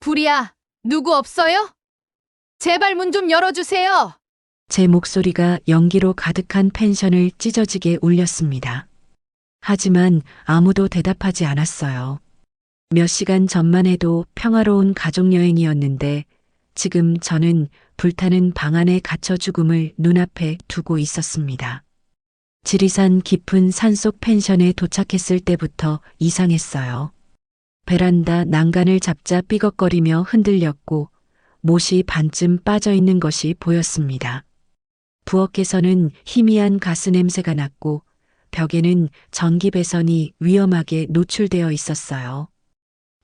불이야, 누구 없어요? 제발 문 좀 열어주세요. 제 목소리가 연기로 가득한 펜션을 찢어지게 울렸습니다. 하지만 아무도 대답하지 않았어요. 몇 시간 전만 해도 평화로운 가족여행이었는데 지금 저는 불타는 방 안에 갇혀 죽음을 눈앞에 두고 있었습니다. 지리산 깊은 산속 펜션에 도착했을 때부터 이상했어요. 베란다 난간을 잡자 삐걱거리며 흔들렸고 못이 반쯤 빠져 있는 것이 보였습니다. 부엌에서는 희미한 가스 냄새가 났고 벽에는 전기 배선이 위험하게 노출되어 있었어요.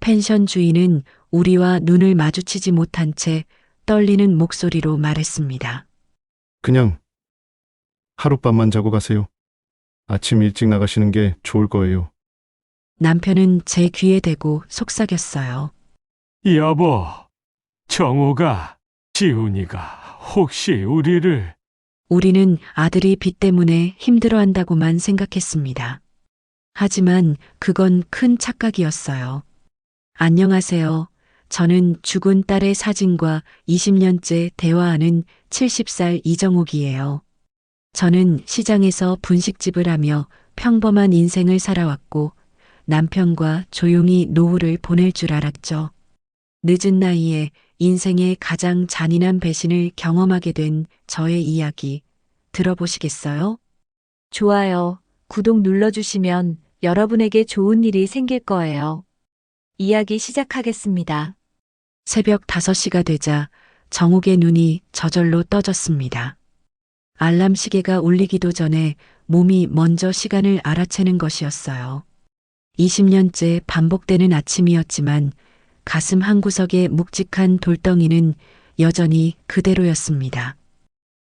펜션 주인은 우리와 눈을 마주치지 못한 채 떨리는 목소리로 말했습니다. 그냥 하룻밤만 자고 가세요. 아침 일찍 나가시는 게 좋을 거예요. 남편은 제 귀에 대고 속삭였어요. 여보, 정우가, 지훈이가 혹시 우리를... 우리는 아들이 빚 때문에 힘들어한다고만 생각했습니다. 하지만 그건 큰 착각이었어요. 안녕하세요. 저는 죽은 딸의 사진과 20년째 대화하는 70살 이정옥이에요. 저는 시장에서 분식집을 하며 평범한 인생을 살아왔고 남편과 조용히 노후를 보낼 줄 알았죠. 늦은 나이에 인생의 가장 잔인한 배신을 경험하게 된 저의 이야기 들어보시겠어요? 좋아요. 구독 눌러주시면 여러분에게 좋은 일이 생길 거예요. 이야기 시작하겠습니다. 새벽 5시가 되자 정옥의 눈이 저절로 떠졌습니다. 알람 시계가 울리기도 전에 몸이 먼저 시간을 알아채는 것이었어요. 20년째 반복되는 아침이었지만 가슴 한구석의 묵직한 돌덩이는 여전히 그대로였습니다.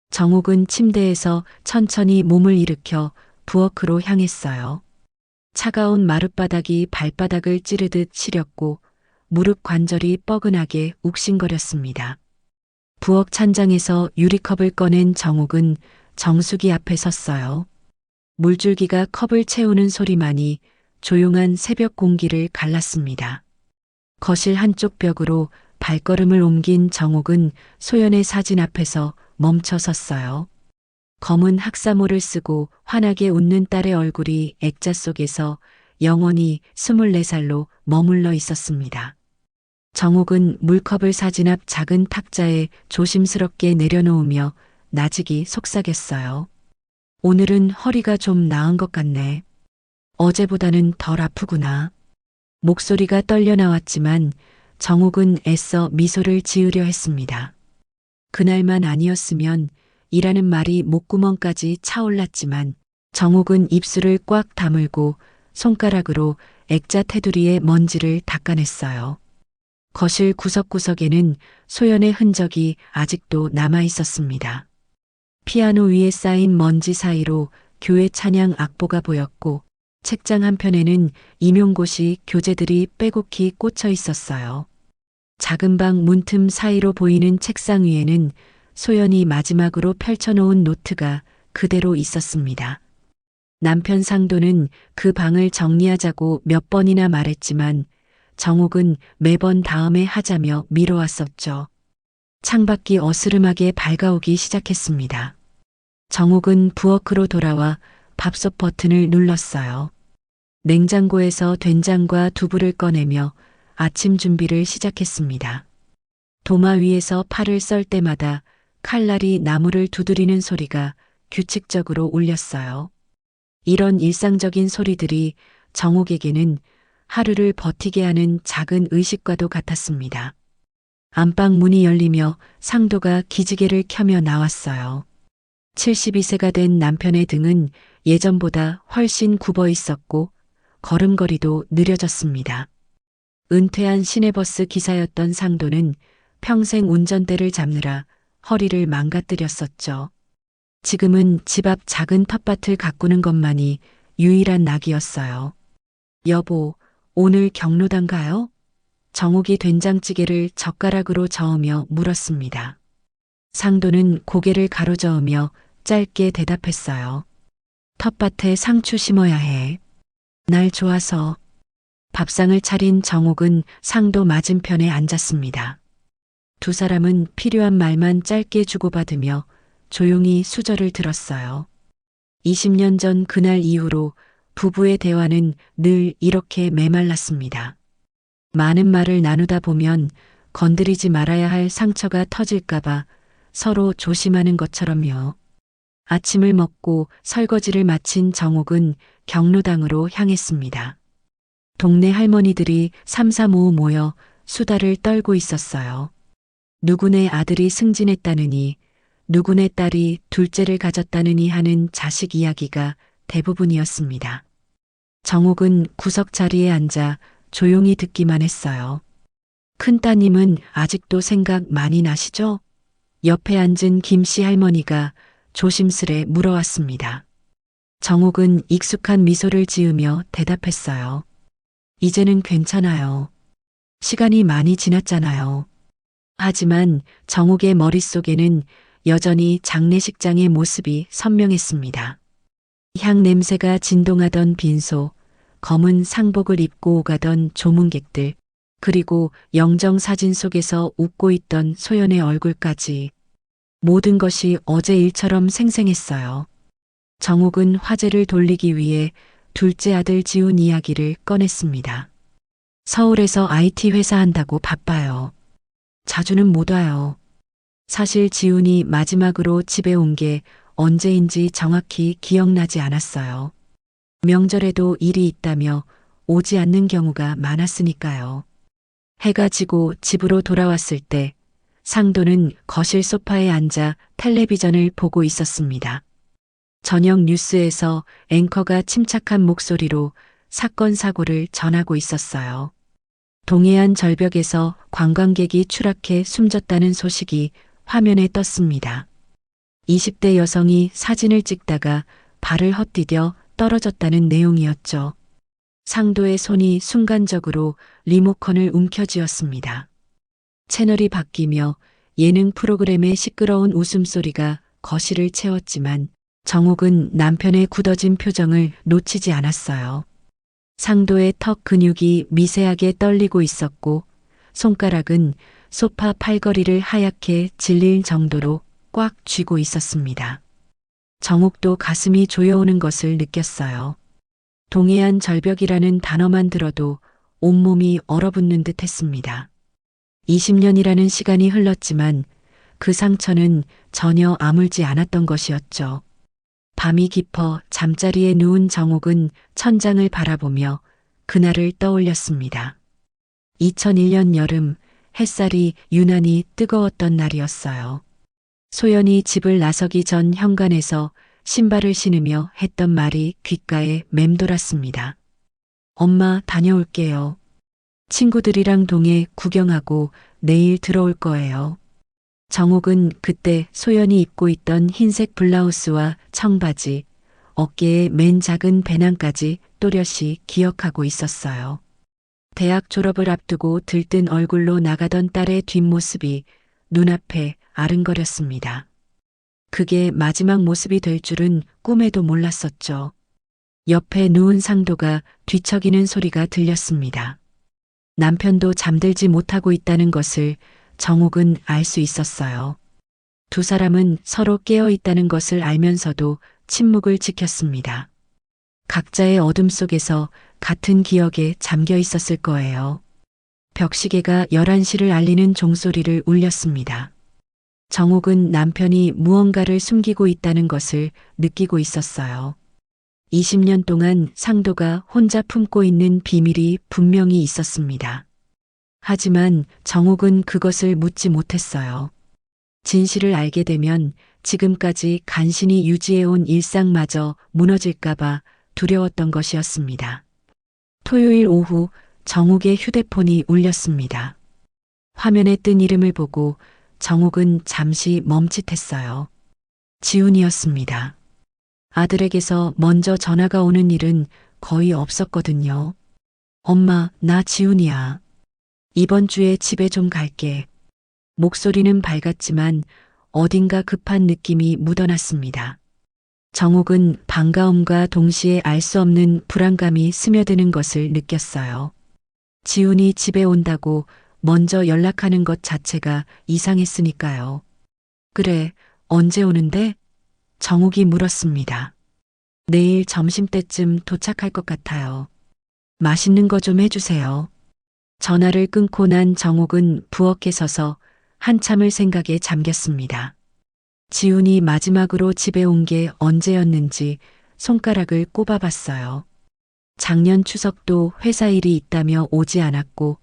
정옥은 침대에서 천천히 몸을 일으켜 부엌으로 향했어요. 차가운 마룻바닥이 발바닥을 찌르듯 시렸고 무릎 관절이 뻐근하게 욱신거렸습니다. 부엌 찬장에서 유리컵을 꺼낸 정옥은 정수기 앞에 섰어요. 물줄기가 컵을 채우는 소리만이 조용한 새벽 공기를 갈랐습니다. 거실 한쪽 벽으로 발걸음을 옮긴 정옥은 소연의 사진 앞에서 멈춰 섰어요. 검은 학사모를 쓰고 환하게 웃는 딸의 얼굴이 액자 속에서 영원히 24살로 머물러 있었습니다. 정옥은 물컵을 사진 앞 작은 탁자에 조심스럽게 내려놓으며 나직이 속삭였어요. 오늘은 허리가 좀 나은 것 같네. 어제보다는 덜 아프구나. 목소리가 떨려 나왔지만 정옥은 애써 미소를 지으려 했습니다. 그날만 아니었으면 이라는 말이 목구멍까지 차올랐지만 정옥은 입술을 꽉 다물고 손가락으로 액자 테두리의 먼지를 닦아냈어요. 거실 구석구석에는 소연의 흔적이 아직도 남아 있었습니다. 피아노 위에 쌓인 먼지 사이로 교회 찬양 악보가 보였고 책장 한편에는 임용고시 교재들이 빼곡히 꽂혀 있었어요. 작은 방 문틈 사이로 보이는 책상 위에는 소연이 마지막으로 펼쳐놓은 노트가 그대로 있었습니다. 남편 상도는 그 방을 정리하자고 몇 번이나 말했지만 정옥은 매번 다음에 하자며 미뤄왔었죠. 창밖이 어스름하게 밝아오기 시작했습니다. 정옥은 부엌으로 돌아와 밥솥 버튼을 눌렀어요. 냉장고에서 된장과 두부를 꺼내며 아침 준비를 시작했습니다. 도마 위에서 팔을 썰 때마다 칼날이 나무를 두드리는 소리가 규칙적으로 울렸어요. 이런 일상적인 소리들이 정옥에게는 하루를 버티게 하는 작은 의식과도 같았습니다. 안방 문이 열리며 상도가 기지개를 켜며 나왔어요. 72세가 된 남편의 등은 예전보다 훨씬 굽어 있었고 걸음걸이도 느려졌습니다. 은퇴한 시내버스 기사였던 상도는 평생 운전대를 잡느라 허리를 망가뜨렸었죠. 지금은 집 앞 작은 텃밭을 가꾸는 것만이 유일한 낙이었어요. 여보, 오늘 경로당 가요? 정옥이 된장찌개를 젓가락으로 저으며 물었습니다. 상도는 고개를 가로저으며 짧게 대답했어요. 텃밭에 상추 심어야 해. 날 좋아서. 밥상을 차린 정옥은 상도 맞은편에 앉았습니다. 두 사람은 필요한 말만 짧게 주고받으며 조용히 수저를 들었어요. 20년 전 그날 이후로 부부의 대화는 늘 이렇게 메말랐습니다. 많은 말을 나누다 보면 건드리지 말아야 할 상처가 터질까봐 서로 조심하는 것처럼요. 아침을 먹고 설거지를 마친 정옥은 경로당으로 향했습니다. 동네 할머니들이 삼삼오오 모여 수다를 떨고 있었어요. 누구네 아들이 승진했다느니, 누구네 딸이 둘째를 가졌다느니 하는 자식 이야기가 대부분이었습니다. 정옥은 구석 자리에 앉아 조용히 듣기만 했어요. 큰따님은 아직도 생각 많이 나시죠? 옆에 앉은 김씨 할머니가 조심스레 물어왔습니다. 정옥은 익숙한 미소를 지으며 대답했어요. 이제는 괜찮아요. 시간이 많이 지났잖아요. 하지만 정옥의 머릿속에는 여전히 장례식장의 모습이 선명했습니다. 향 냄새가 진동하던 빈소, 검은 상복을 입고 오가던 조문객들, 그리고 영정 사진 속에서 웃고 있던 소연의 얼굴까지 모든 것이 어제 일처럼 생생했어요. 정옥은 화제를 돌리기 위해 둘째 아들 지훈 이야기를 꺼냈습니다. 서울에서 IT 회사 한다고 바빠요. 자주는 못 와요. 사실 지훈이 마지막으로 집에 온 게 언제인지 정확히 기억나지 않았어요. 명절에도 일이 있다며 오지 않는 경우가 많았으니까요. 해가 지고 집으로 돌아왔을 때 상도는 거실 소파에 앉아 텔레비전을 보고 있었습니다. 저녁 뉴스에서 앵커가 침착한 목소리로 사건 사고를 전하고 있었어요. 동해안 절벽에서 관광객이 추락해 숨졌다는 소식이 화면에 떴습니다. 20대 여성이 사진을 찍다가 발을 헛디뎌 떨어졌다는 내용이었죠. 상도의 손이 순간적으로 리모컨을 움켜쥐었습니다. 채널이 바뀌며 예능 프로그램의 시끄러운 웃음소리가 거실을 채웠지만 정옥은 남편의 굳어진 표정을 놓치지 않았어요. 상도의 턱 근육이 미세하게 떨리고 있었고 손가락은 소파 팔걸이를 하얗게 질릴 정도로 꽉 쥐고 있었습니다. 정옥도 가슴이 조여오는 것을 느꼈어요. 동해안 절벽이라는 단어만 들어도 온몸이 얼어붙는 듯 했습니다. 20년이라는 시간이 흘렀지만 그 상처는 전혀 아물지 않았던 것이었죠. 밤이 깊어 잠자리에 누운 정옥은 천장을 바라보며 그날을 떠올렸습니다. 2001년 여름 햇살이 유난히 뜨거웠던 날이었어요. 소연이 집을 나서기 전 현관에서 신발을 신으며 했던 말이 귓가에 맴돌았습니다. 엄마 다녀올게요. 친구들이랑 동해 구경하고 내일 들어올 거예요. 정옥은 그때 소연이 입고 있던 흰색 블라우스와 청바지, 어깨에 맨 작은 배낭까지 또렷이 기억하고 있었어요. 대학 졸업을 앞두고 들뜬 얼굴로 나가던 딸의 뒷모습이 눈앞에 아른거렸습니다. 그게 마지막 모습이 될 줄은 꿈에도 몰랐었죠. 옆에 누운 상도가 뒤척이는 소리가 들렸습니다. 남편도 잠들지 못하고 있다는 것을 정옥은 알 수 있었어요. 두 사람은 서로 깨어 있다는 것을 알면서도 침묵을 지켰습니다. 각자의 어둠 속에서 같은 기억에 잠겨 있었을 거예요. 벽시계가 11시를 알리는 종소리를 울렸습니다. 정옥은 남편이 무언가를 숨기고 있다는 것을 느끼고 있었어요. 20년 동안 상도가 혼자 품고 있는 비밀이 분명히 있었습니다. 하지만 정옥은 그것을 묻지 못했어요. 진실을 알게 되면 지금까지 간신히 유지해온 일상마저 무너질까봐 두려웠던 것이었습니다. 토요일 오후 정옥의 휴대폰이 울렸습니다. 화면에 뜬 이름을 보고 정옥은 잠시 멈칫했어요. 지훈이었습니다. 아들에게서 먼저 전화가 오는 일은 거의 없었거든요. 엄마, 나 지훈이야. 이번 주에 집에 좀 갈게. 목소리는 밝았지만 어딘가 급한 느낌이 묻어났습니다. 정옥은 반가움과 동시에 알 수 없는 불안감이 스며드는 것을 느꼈어요. 지훈이 집에 온다고 먼저 연락하는 것 자체가 이상했으니까요. 그래, 언제 오는데? 정욱이 물었습니다. 내일 점심때쯤 도착할 것 같아요. 맛있는 거 좀 해주세요. 전화를 끊고 난 정욱은 부엌에 서서 한참을 생각에 잠겼습니다. 지훈이 마지막으로 집에 온 게 언제였는지 손가락을 꼽아봤어요. 작년 추석도 회사 일이 있다며 오지 않았고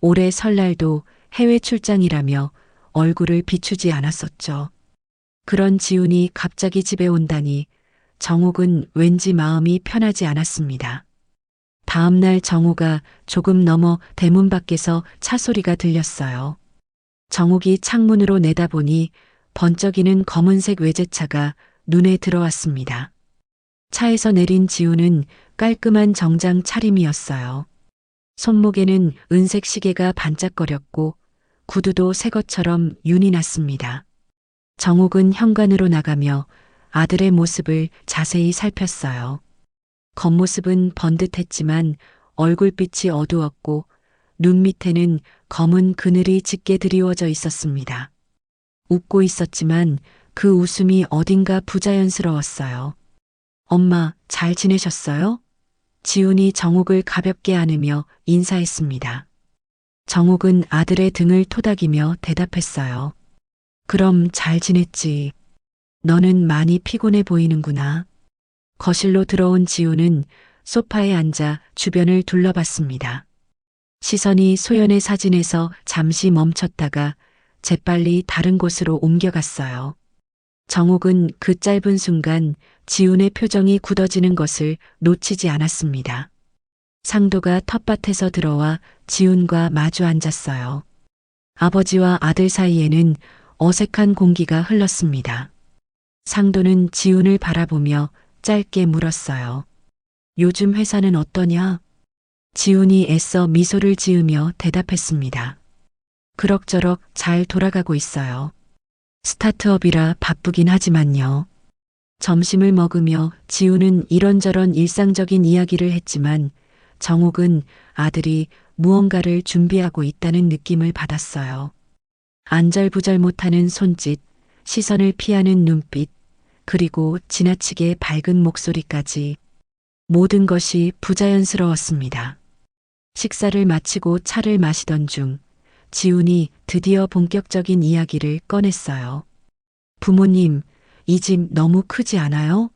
올해 설날도 해외 출장이라며 얼굴을 비추지 않았었죠. 그런 지훈이 갑자기 집에 온다니 정욱은 왠지 마음이 편하지 않았습니다. 다음 날 정우가 조금 넘어 대문 밖에서 차 소리가 들렸어요. 정욱이 창문으로 내다보니 번쩍이는 검은색 외제차가 눈에 들어왔습니다. 차에서 내린 지훈은 깔끔한 정장 차림이었어요. 손목에는 은색 시계가 반짝거렸고 구두도 새 것처럼 윤이 났습니다. 정욱은 현관으로 나가며 아들의 모습을 자세히 살폈어요. 겉모습은 번듯했지만 얼굴빛이 어두웠고 눈 밑에는 검은 그늘이 짙게 드리워져 있었습니다. 웃고 있었지만 그 웃음이 어딘가 부자연스러웠어요. 엄마, 잘 지내셨어요? 지훈이 정욱을 가볍게 안으며 인사했습니다. 정욱은 아들의 등을 토닥이며 대답했어요. 그럼 잘 지냈지. 너는 많이 피곤해 보이는구나. 거실로 들어온 지훈은 소파에 앉아 주변을 둘러봤습니다. 시선이 소연의 사진에서 잠시 멈췄다가 재빨리 다른 곳으로 옮겨갔어요. 정욱은 그 짧은 순간 지훈의 표정이 굳어지는 것을 놓치지 않았습니다. 상도가 텃밭에서 들어와 지훈과 마주 앉았어요. 아버지와 아들 사이에는 어색한 공기가 흘렀습니다. 상도는 지훈을 바라보며 짧게 물었어요. 요즘 회사는 어떠냐? 지훈이 애써 미소를 지으며 대답했습니다. 그럭저럭 잘 돌아가고 있어요. 스타트업이라 바쁘긴 하지만요. 점심을 먹으며 지훈은 이런저런 일상적인 이야기를 했지만 정욱은 아들이 무언가를 준비하고 있다는 느낌을 받았어요. 안절부절 못하는 손짓, 시선을 피하는 눈빛, 그리고 지나치게 밝은 목소리까지 모든 것이 부자연스러웠습니다. 식사를 마치고 차를 마시던 중 지훈이 드디어 본격적인 이야기를 꺼냈어요. 부모님, 이 집 너무 크지 않아요?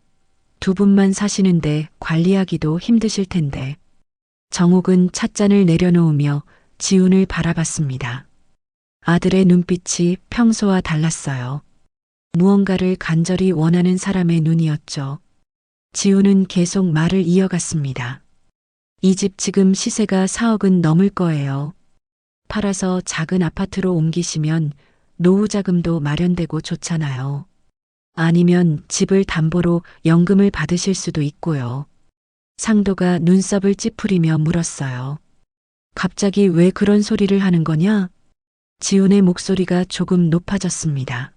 두 분만 사시는데 관리하기도 힘드실 텐데. 정욱은 찻잔을 내려놓으며 지훈을 바라봤습니다. 아들의 눈빛이 평소와 달랐어요. 무언가를 간절히 원하는 사람의 눈이었죠. 지훈은 계속 말을 이어갔습니다. 이 집 지금 시세가 4억은 넘을 거예요. 팔아서 작은 아파트로 옮기시면 노후 자금도 마련되고 좋잖아요. 아니면 집을 담보로 연금을 받으실 수도 있고요. 상도가 눈썹을 찌푸리며 물었어요. 갑자기 왜 그런 소리를 하는 거냐? 지훈의 목소리가 조금 높아졌습니다.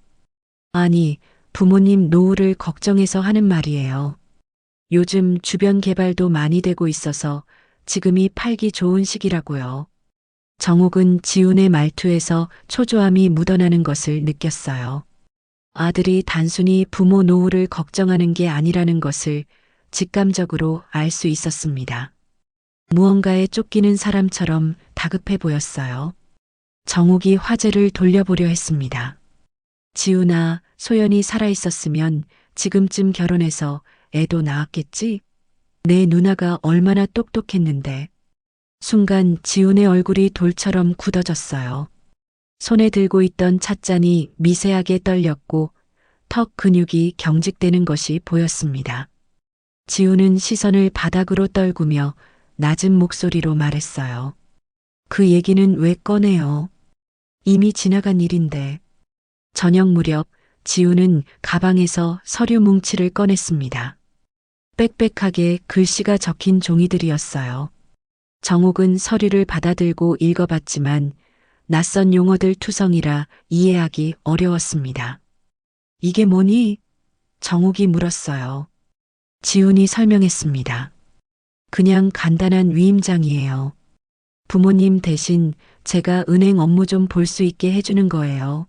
아니, 부모님 노후를 걱정해서 하는 말이에요. 요즘 주변 개발도 많이 되고 있어서 지금이 팔기 좋은 시기라고요. 정욱은 지훈의 말투에서 초조함이 묻어나는 것을 느꼈어요. 아들이 단순히 부모 노후를 걱정하는 게 아니라는 것을 직감적으로 알 수 있었습니다. 무언가에 쫓기는 사람처럼 다급해 보였어요. 정욱이 화제를 돌려보려 했습니다. 지훈아, 소연이 살아있었으면 지금쯤 결혼해서 애도 낳았겠지? 내 누나가 얼마나 똑똑했는데. 순간 지훈의 얼굴이 돌처럼 굳어졌어요. 손에 들고 있던 찻잔이 미세하게 떨렸고 턱 근육이 경직되는 것이 보였습니다. 지훈은 시선을 바닥으로 떨구며 낮은 목소리로 말했어요. 그 얘기는 왜 꺼내요? 이미 지나간 일인데. 저녁 무렵 지훈은 가방에서 서류 뭉치를 꺼냈습니다. 빽빽하게 글씨가 적힌 종이들이었어요. 정욱은 서류를 받아들고 읽어봤지만 낯선 용어들 투성이라 이해하기 어려웠습니다. 이게 뭐니? 정욱이 물었어요. 지훈이 설명했습니다. 그냥 간단한 위임장이에요. 부모님 대신 제가 은행 업무 좀 볼 수 있게 해주는 거예요.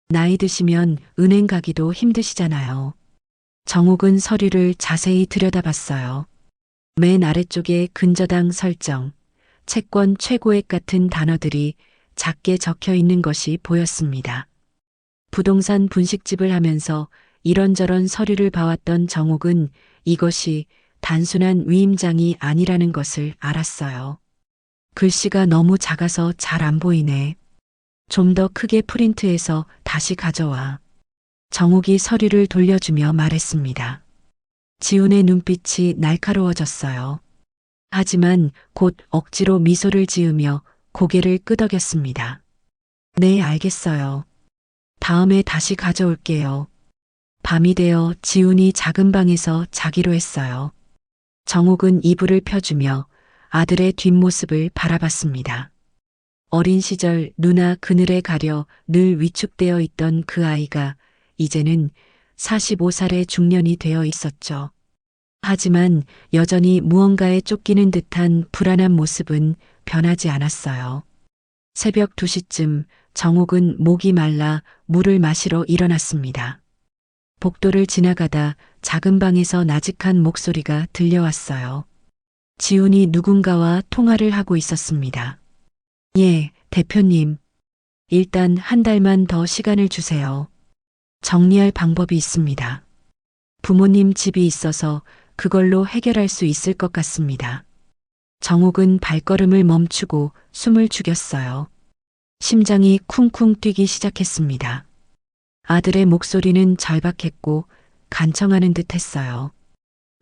나이 드시면 은행 가기도 힘드시잖아요. 정욱은 서류를 자세히 들여다봤어요. 맨 아래쪽에 근저당 설정, 채권 최고액 같은 단어들이 작게 적혀 있는 것이 보였습니다. 부동산 분식집을 하면서 이런저런 서류를 봐왔던 정욱은 이것이 단순한 위임장이 아니라는 것을 알았어요. 글씨가 너무 작아서 잘 안 보이네. 좀 더 크게 프린트해서 다시 가져와. 정욱이 서류를 돌려주며 말했습니다. 지훈의 눈빛이 날카로워졌어요. 하지만 곧 억지로 미소를 지으며 고개를 끄덕였습니다. 네, 알겠어요. 다음에 다시 가져올게요. 밤이 되어 지훈이 작은 방에서 자기로 했어요. 정욱은 이불을 펴주며 아들의 뒷모습을 바라봤습니다. 어린 시절 누나 그늘에 가려 늘 위축되어 있던 그 아이가 이제는 45살의 중년이 되어 있었죠. 하지만 여전히 무언가에 쫓기는 듯한 불안한 모습은 변하지 않았어요. 새벽 2시쯤 정욱은 목이 말라 물을 마시러 일어났습니다. 복도를 지나가다 작은 방에서 나직한 목소리가 들려왔어요. 지훈이 누군가와 통화를 하고 있었습니다. 예, 대표님. 일단 한 달만 더 시간을 주세요. 정리할 방법이 있습니다. 부모님 집이 있어서 그걸로 해결할 수 있을 것 같습니다. 정욱은 발걸음을 멈추고 숨을 죽였어요. 심장이 쿵쿵 뛰기 시작했습니다. 아들의 목소리는 절박했고 간청하는 듯 했어요.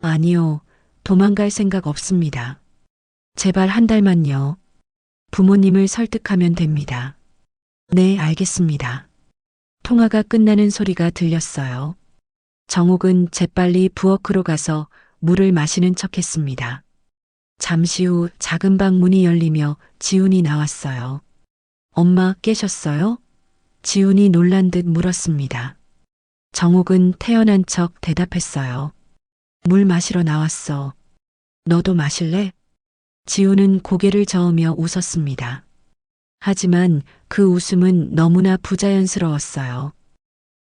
아니요, 도망갈 생각 없습니다. 제발 한 달만요. 부모님을 설득하면 됩니다. 네, 알겠습니다. 통화가 끝나는 소리가 들렸어요. 정욱은 재빨리 부엌으로 가서 물을 마시는 척했습니다. 잠시 후 작은 방 문이 열리며 지훈이 나왔어요. 엄마 깨셨어요? 지훈이 놀란 듯 물었습니다. 정욱은 태어난 척 대답했어요. 물 마시러 나왔어. 너도 마실래? 지훈은 고개를 저으며 웃었습니다. 하지만 그 웃음은 너무나 부자연스러웠어요.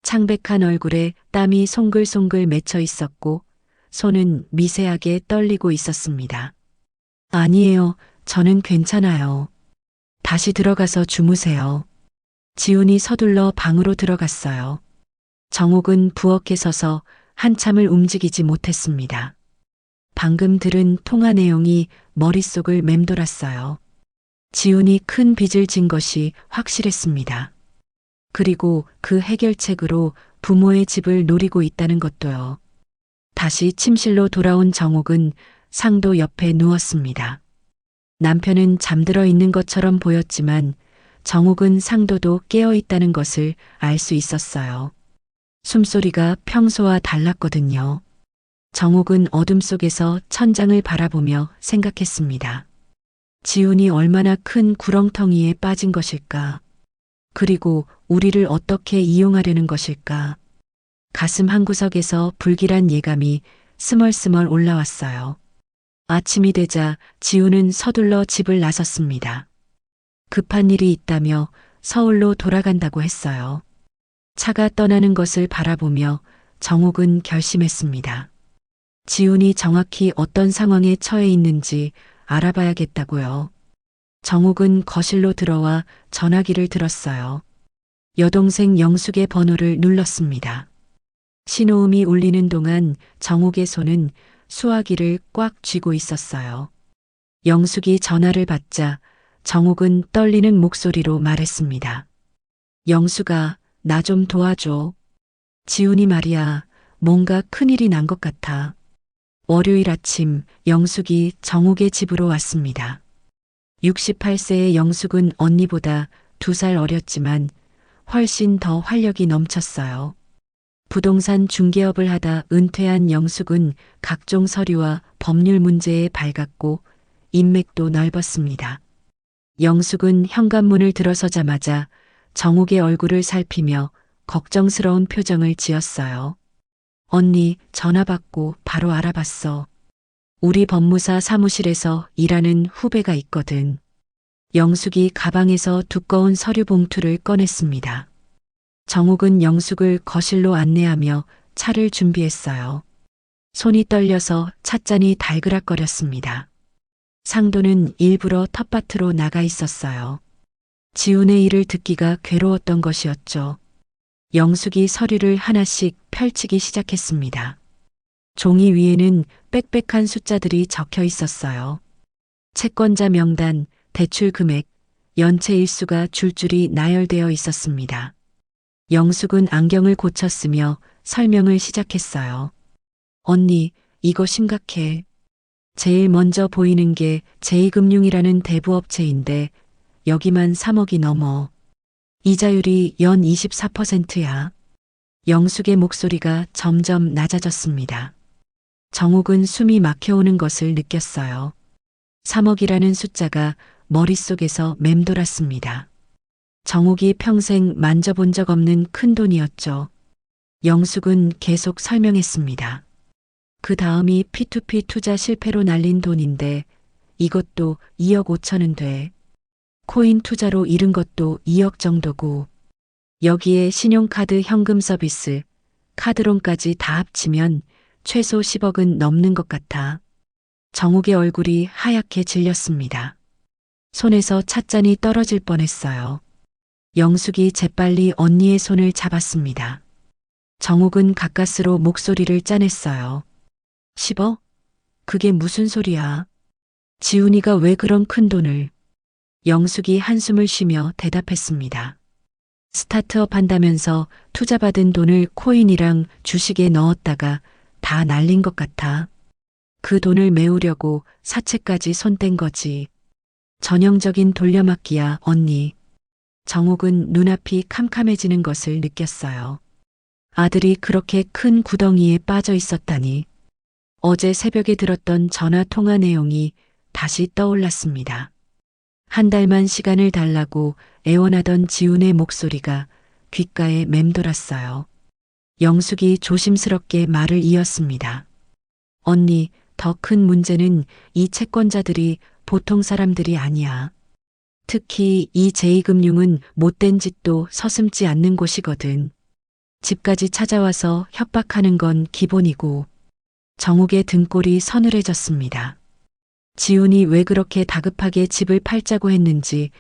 창백한 얼굴에 땀이 송글송글 맺혀 있었고 손은 미세하게 떨리고 있었습니다. 아니에요, 저는 괜찮아요. 다시 들어가서 주무세요. 지훈이 서둘러 방으로 들어갔어요. 정욱은 부엌에 서서 한참을 움직이지 못했습니다. 방금 들은 통화 내용이 머릿속을 맴돌았어요. 지훈이 큰 빚을 진 것이 확실했습니다. 그리고 그 해결책으로 부모의 집을 노리고 있다는 것도요. 다시 침실로 돌아온 정욱은 상도 옆에 누웠습니다. 남편은 잠들어 있는 것처럼 보였지만 정욱은 상도도 깨어 있다는 것을 알 수 있었어요. 숨소리가 평소와 달랐거든요. 정욱은 어둠 속에서 천장을 바라보며 생각했습니다. 지훈이 얼마나 큰 구렁텅이에 빠진 것일까? 그리고 우리를 어떻게 이용하려는 것일까? 가슴 한구석에서 불길한 예감이 스멀스멀 올라왔어요. 아침이 되자 지훈은 서둘러 집을 나섰습니다. 급한 일이 있다며 서울로 돌아간다고 했어요. 차가 떠나는 것을 바라보며 정욱은 결심했습니다. 지훈이 정확히 어떤 상황에 처해 있는지 알아봐야겠다고요. 정욱은 거실로 들어와 전화기를 들었어요. 여동생 영숙의 번호를 눌렀습니다. 신호음이 울리는 동안 정욱의 손은 수화기를 꽉 쥐고 있었어요. 영숙이 전화를 받자 정욱은 떨리는 목소리로 말했습니다. 영숙아, 나 좀 도와줘. 지훈이 말이야, 뭔가 큰일이 난 것 같아. 월요일 아침 영숙이 정욱의 집으로 왔습니다. 68세의 영숙은 언니보다 2살 어렸지만 훨씬 더 활력이 넘쳤어요. 부동산 중개업을 하다 은퇴한 영숙은 각종 서류와 법률 문제에 밝았고 인맥도 넓었습니다. 영숙은 현관문을 들어서자마자 정욱의 얼굴을 살피며 걱정스러운 표정을 지었어요. 언니, 전화 받고 바로 알아봤어. 우리 법무사 사무실에서 일하는 후배가 있거든. 영숙이 가방에서 두꺼운 서류 봉투를 꺼냈습니다. 정옥은 영숙을 거실로 안내하며 차를 준비했어요. 손이 떨려서 찻잔이 달그락거렸습니다. 상도는 일부러 텃밭으로 나가 있었어요. 지훈의 일을 듣기가 괴로웠던 것이었죠. 영숙이 서류를 하나씩 펼치기 시작했습니다. 종이 위에는 빽빽한 숫자들이 적혀 있었어요. 채권자 명단, 대출 금액, 연체 일수가 줄줄이 나열되어 있었습니다. 영숙은 안경을 고쳤으며 설명을 시작했어요. 언니, 이거 심각해. 제일 먼저 보이는 게 제2금융이라는 대부업체인데 여기만 3억이 넘어. 이자율이 연 24%야. 영숙의 목소리가 점점 낮아졌습니다. 정옥은 숨이 막혀오는 것을 느꼈어요. 3억이라는 숫자가 머릿속에서 맴돌았습니다. 정옥이 평생 만져본 적 없는 큰 돈이었죠. 영숙은 계속 설명했습니다. 그 다음이 P2P 투자 실패로 날린 돈인데 이것도 2억 5천은 돼. 코인 투자로 잃은 것도 2억 정도고 여기에 신용카드 현금 서비스, 카드론까지 다 합치면 최소 10억은 넘는 것 같아. 정욱의 얼굴이 하얗게 질렸습니다. 손에서 찻잔이 떨어질 뻔했어요. 영숙이 재빨리 언니의 손을 잡았습니다. 정욱은 가까스로 목소리를 짜냈어요. 10억? 그게 무슨 소리야? 지훈이가 왜 그런 큰 돈을? 영숙이 한숨을 쉬며 대답했습니다. 스타트업 한다면서 투자받은 돈을 코인이랑 주식에 넣었다가 다 날린 것 같아. 그 돈을 메우려고 사채까지 손댄 거지. 전형적인 돌려막기야, 언니. 정옥은 눈앞이 캄캄해지는 것을 느꼈어요. 아들이 그렇게 큰 구덩이에 빠져 있었다니. 어제 새벽에 들었던 전화 통화 내용이 다시 떠올랐습니다. 한 달만 시간을 달라고 애원하던 지훈의 목소리가 귓가에 맴돌았어요. 영숙이 조심스럽게 말을 이었습니다. 언니, 더 큰 문제는 이 채권자들이 보통 사람들이 아니야. 특히 이 제2금융은 못된 짓도 서슴지 않는 곳이거든. 집까지 찾아와서 협박하는 건 기본이고. 정욱의 등골이 서늘해졌습니다. 지훈이 왜 그렇게 다급하게 집을 팔자고 했는지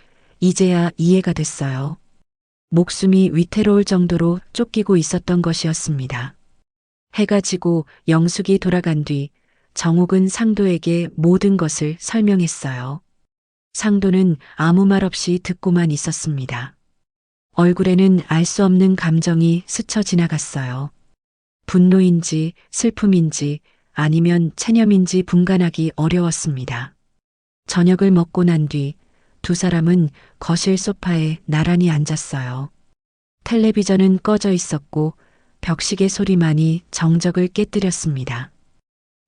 이제야 이해가 됐어요. 목숨이 위태로울 정도로 쫓기고 있었던 것이었습니다. 해가 지고 영숙이 돌아간 뒤 정욱은 상도에게 모든 것을 설명했어요. 상도는 아무 말 없이 듣고만 있었습니다. 얼굴에는 알 수 없는 감정이 스쳐 지나갔어요. 분노인지 슬픔인지 아니면 체념인지 분간하기 어려웠습니다. 저녁을 먹고 난 뒤 두 사람은 거실 소파에 나란히 앉았어요. 텔레비전은 꺼져 있었고 벽시계 소리만이 정적을 깨뜨렸습니다.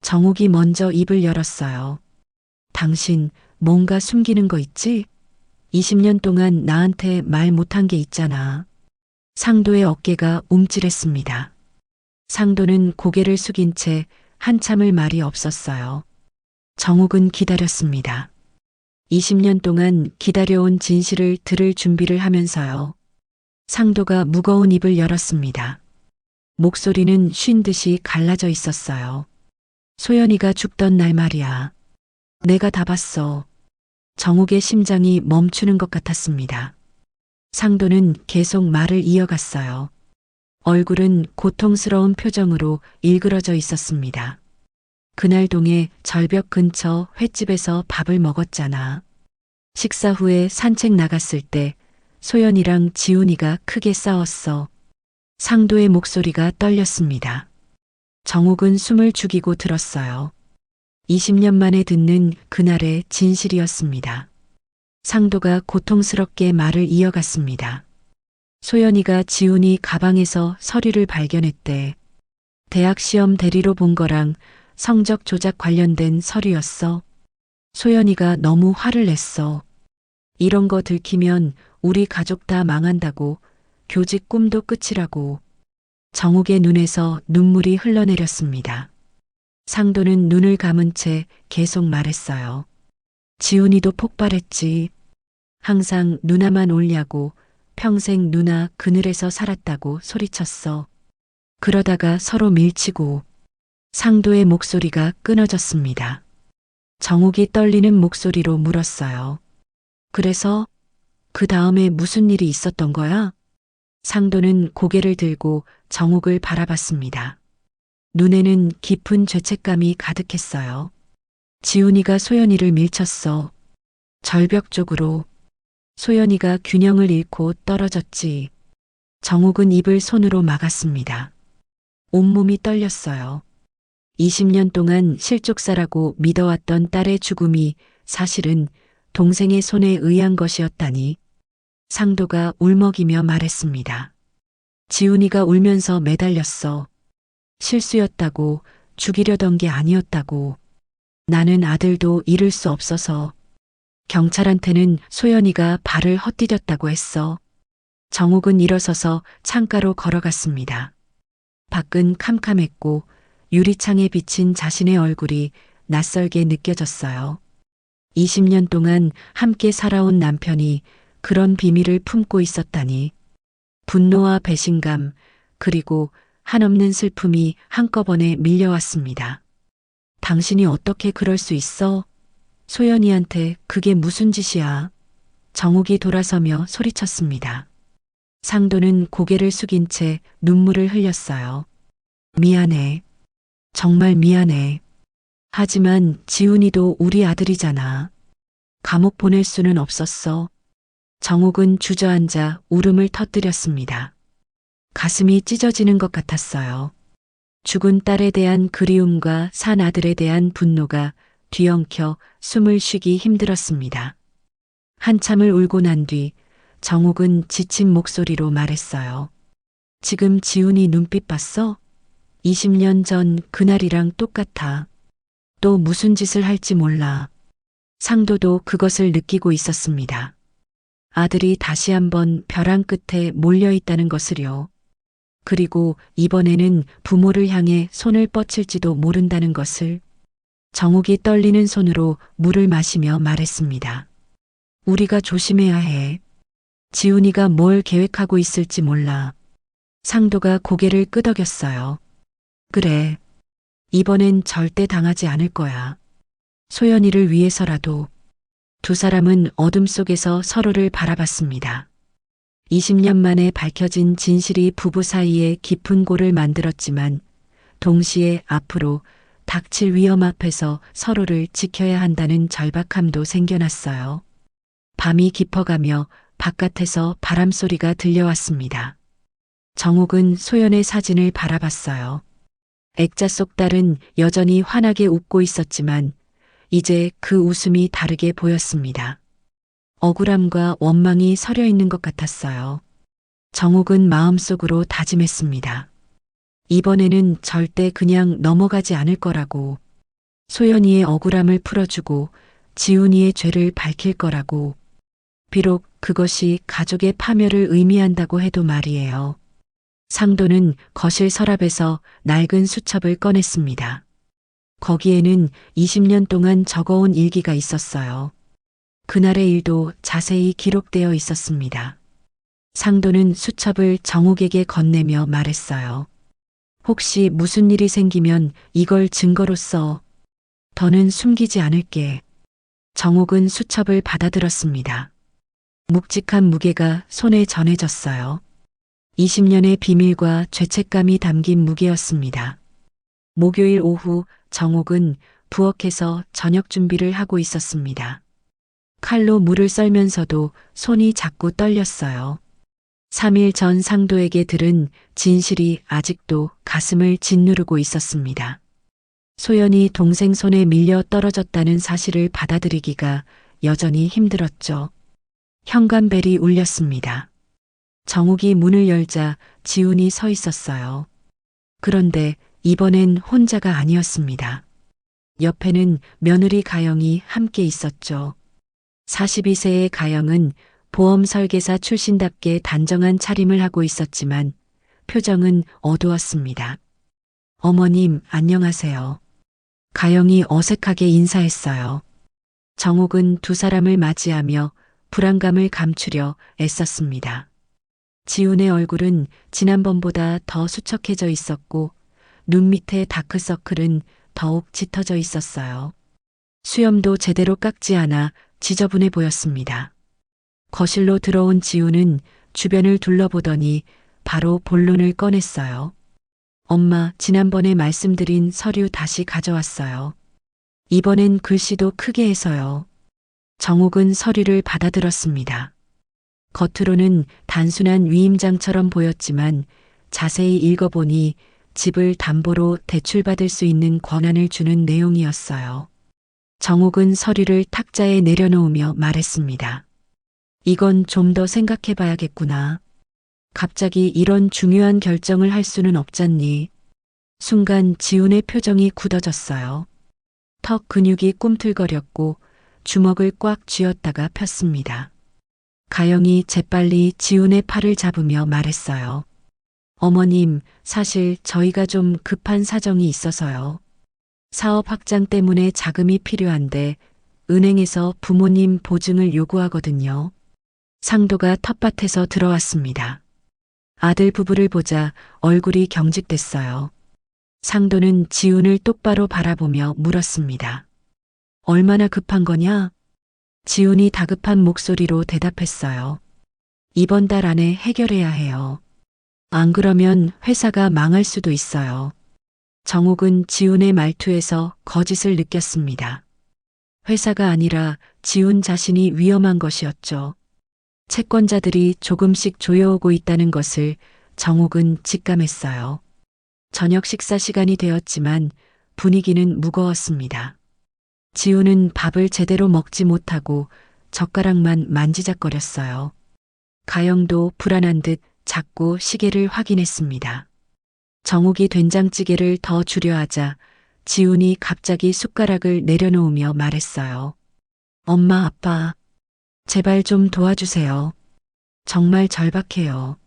정욱이 먼저 입을 열었어요. 당신 뭔가 숨기는 거 있지? 20년 동안 나한테 말 못한 게 있잖아. 상도의 어깨가 움찔했습니다. 상도는 고개를 숙인 채 한참을 말이 없었어요. 정욱은 기다렸습니다. 20년 동안 기다려온 진실을 들을 준비를 하면서요. 상도가 무거운 입을 열었습니다. 목소리는 쉰 듯이 갈라져 있었어요. 소연이가 죽던 날 말이야. 내가 다 봤어. 정욱의 심장이 멈추는 것 같았습니다. 상도는 계속 말을 이어갔어요. 얼굴은 고통스러운 표정으로 일그러져 있었습니다. 그날 동해 절벽 근처 횟집에서 밥을 먹었잖아. 식사 후에 산책 나갔을 때 소연이랑 지훈이가 크게 싸웠어. 상도의 목소리가 떨렸습니다. 정욱은 숨을 죽이고 들었어요. 20년 만에 듣는 그날의 진실이었습니다. 상도가 고통스럽게 말을 이어갔습니다. 소연이가 지훈이 가방에서 서류를 발견했대. 대학 시험 대리로 본 거랑 성적 조작 관련된 서류였어. 소연이가 너무 화를 냈어. 이런 거 들키면 우리 가족 다 망한다고. 교직 꿈도 끝이라고. 정욱의 눈에서 눈물이 흘러내렸습니다. 상도는 눈을 감은 채 계속 말했어요. 지훈이도 폭발했지. 항상 누나만 올냐고 평생 누나 그늘에서 살았다고 소리쳤어. 그러다가 서로 밀치고 상도의 목소리가 끊어졌습니다. 정욱이 떨리는 목소리로 물었어요. 그래서 그 다음에 무슨 일이 있었던 거야? 상도는 고개를 들고 정욱을 바라봤습니다. 눈에는 깊은 죄책감이 가득했어요. 지훈이가 소연이를 밀쳤어. 절벽 쪽으로. 소연이가 균형을 잃고 떨어졌지. 정욱은 입을 손으로 막았습니다. 온몸이 떨렸어요. 20년 동안 실족사라고 믿어왔던 딸의 죽음이 사실은 동생의 손에 의한 것이었다니. 상도가 울먹이며 말했습니다. 지훈이가 울면서 매달렸어. 실수였다고, 죽이려던 게 아니었다고. 나는 아들도 잃을 수 없어서. 경찰한테는 소연이가 발을 헛디뎠다고 했어. 정욱은 일어서서 창가로 걸어갔습니다. 밖은 캄캄했고 유리창에 비친 자신의 얼굴이 낯설게 느껴졌어요. 20년 동안 함께 살아온 남편이 그런 비밀을 품고 있었다니. 분노와 배신감, 그리고 한없는 슬픔이 한꺼번에 밀려왔습니다. 당신이 어떻게 그럴 수 있어? 소연이한테 그게 무슨 짓이야? 정욱이 돌아서며 소리쳤습니다. 상도는 고개를 숙인 채 눈물을 흘렸어요. 미안해. 정말 미안해. 하지만 지훈이도 우리 아들이잖아. 감옥 보낼 수는 없었어. 정욱은 주저앉아 울음을 터뜨렸습니다. 가슴이 찢어지는 것 같았어요. 죽은 딸에 대한 그리움과 산 아들에 대한 분노가 뒤엉켜 숨을 쉬기 힘들었습니다. 한참을 울고 난 뒤 정욱은 지친 목소리로 말했어요. 지금 지훈이 눈빛 봤어? 20년 전 그날이랑 똑같아. 또 무슨 짓을 할지 몰라. 상도도 그것을 느끼고 있었습니다. 아들이 다시 한번 벼랑 끝에 몰려 있다는 것을요. 그리고 이번에는 부모를 향해 손을 뻗칠지도 모른다는 것을. 정욱이 떨리는 손으로 물을 마시며 말했습니다. 우리가 조심해야 해. 지훈이가 뭘 계획하고 있을지 몰라. 상도가 고개를 끄덕였어요. 그래. 이번엔 절대 당하지 않을 거야. 소연이를 위해서라도. 두 사람은 어둠 속에서 서로를 바라봤습니다. 20년 만에 밝혀진 진실이 부부 사이에 깊은 골을 만들었지만 동시에 앞으로 닥칠 위험 앞에서 서로를 지켜야 한다는 절박함도 생겨났어요. 밤이 깊어가며 바깥에서 바람소리가 들려왔습니다. 정욱은 소연의 사진을 바라봤어요. 액자 속 딸은 여전히 환하게 웃고 있었지만 이제 그 웃음이 다르게 보였습니다. 억울함과 원망이 서려 있는 것 같았어요. 정욱은 마음속으로 다짐했습니다. 이번에는 절대 그냥 넘어가지 않을 거라고. 소연이의 억울함을 풀어주고 지훈이의 죄를 밝힐 거라고. 비록 그것이 가족의 파멸을 의미한다고 해도 말이에요. 상도는 거실 서랍에서 낡은 수첩을 꺼냈습니다. 거기에는 20년 동안 적어온 일기가 있었어요. 그날의 일도 자세히 기록되어 있었습니다. 상도는 수첩을 정욱에게 건네며 말했어요. 혹시 무슨 일이 생기면 이걸 증거로 써. 더는 숨기지 않을게. 정욱은 수첩을 받아들었습니다. 묵직한 무게가 손에 전해졌어요. 20년의 비밀과 죄책감이 담긴 무게였습니다. 목요일 오후 정욱은 부엌에서 저녁 준비를 하고 있었습니다. 칼로 물을 썰면서도 손이 자꾸 떨렸어요. 3일 전 상도에게 들은 진실이 아직도 가슴을 짓누르고 있었습니다. 소연이 동생 손에 밀려 떨어졌다는 사실을 받아들이기가 여전히 힘들었죠. 현관벨이 울렸습니다. 정욱이 문을 열자 지훈이 서 있었어요. 그런데 이번엔 혼자가 아니었습니다. 옆에는 며느리 가영이 함께 있었죠. 42세의 가영은 보험 설계사 출신답게 단정한 차림을 하고 있었지만 표정은 어두웠습니다. 어머님, 안녕하세요. 가영이 어색하게 인사했어요. 정욱은 두 사람을 맞이하며 불안감을 감추려 애썼습니다. 지훈의 얼굴은 지난번보다 더 수척해져 있었고 눈 밑에 다크서클은 더욱 짙어져 있었어요. 수염도 제대로 깎지 않아 지저분해 보였습니다. 거실로 들어온 지훈은 주변을 둘러보더니 바로 본론을 꺼냈어요. 엄마, 지난번에 말씀드린 서류 다시 가져왔어요. 이번엔 글씨도 크게 해서요. 정옥은 서류를 받아들었습니다. 겉으로는 단순한 위임장처럼 보였지만 자세히 읽어보니 집을 담보로 대출받을 수 있는 권한을 주는 내용이었어요. 정옥은 서류를 탁자에 내려놓으며 말했습니다. 이건 좀 더 생각해 봐야겠구나. 갑자기 이런 중요한 결정을 할 수는 없잖니. 순간 지훈의 표정이 굳어졌어요. 턱 근육이 꿈틀거렸고 주먹을 꽉 쥐었다가 폈습니다. 가영이 재빨리 지훈의 팔을 잡으며 말했어요. 어머님, 사실 저희가 좀 급한 사정이 있어서요. 사업 확장 때문에 자금이 필요한데 은행에서 부모님 보증을 요구하거든요. 상도가 텃밭에서 들어왔습니다. 아들 부부를 보자 얼굴이 경직됐어요. 상도는 지훈을 똑바로 바라보며 물었습니다. 얼마나 급한 거냐? 지훈이 다급한 목소리로 대답했어요. 이번 달 안에 해결해야 해요. 안 그러면 회사가 망할 수도 있어요. 정옥은 지훈의 말투에서 거짓을 느꼈습니다. 회사가 아니라 지훈 자신이 위험한 것이었죠. 채권자들이 조금씩 조여오고 있다는 것을 정옥은 직감했어요. 저녁 식사 시간이 되었지만 분위기는 무거웠습니다. 지훈은 밥을 제대로 먹지 못하고 젓가락만 만지작거렸어요. 가영도 불안한 듯 자꾸 시계를 확인했습니다. 정옥이 된장찌개를 더 주려 하자 지훈이 갑자기 숟가락을 내려놓으며 말했어요. 엄마, 아빠, 제발 좀 도와주세요. 정말 절박해요.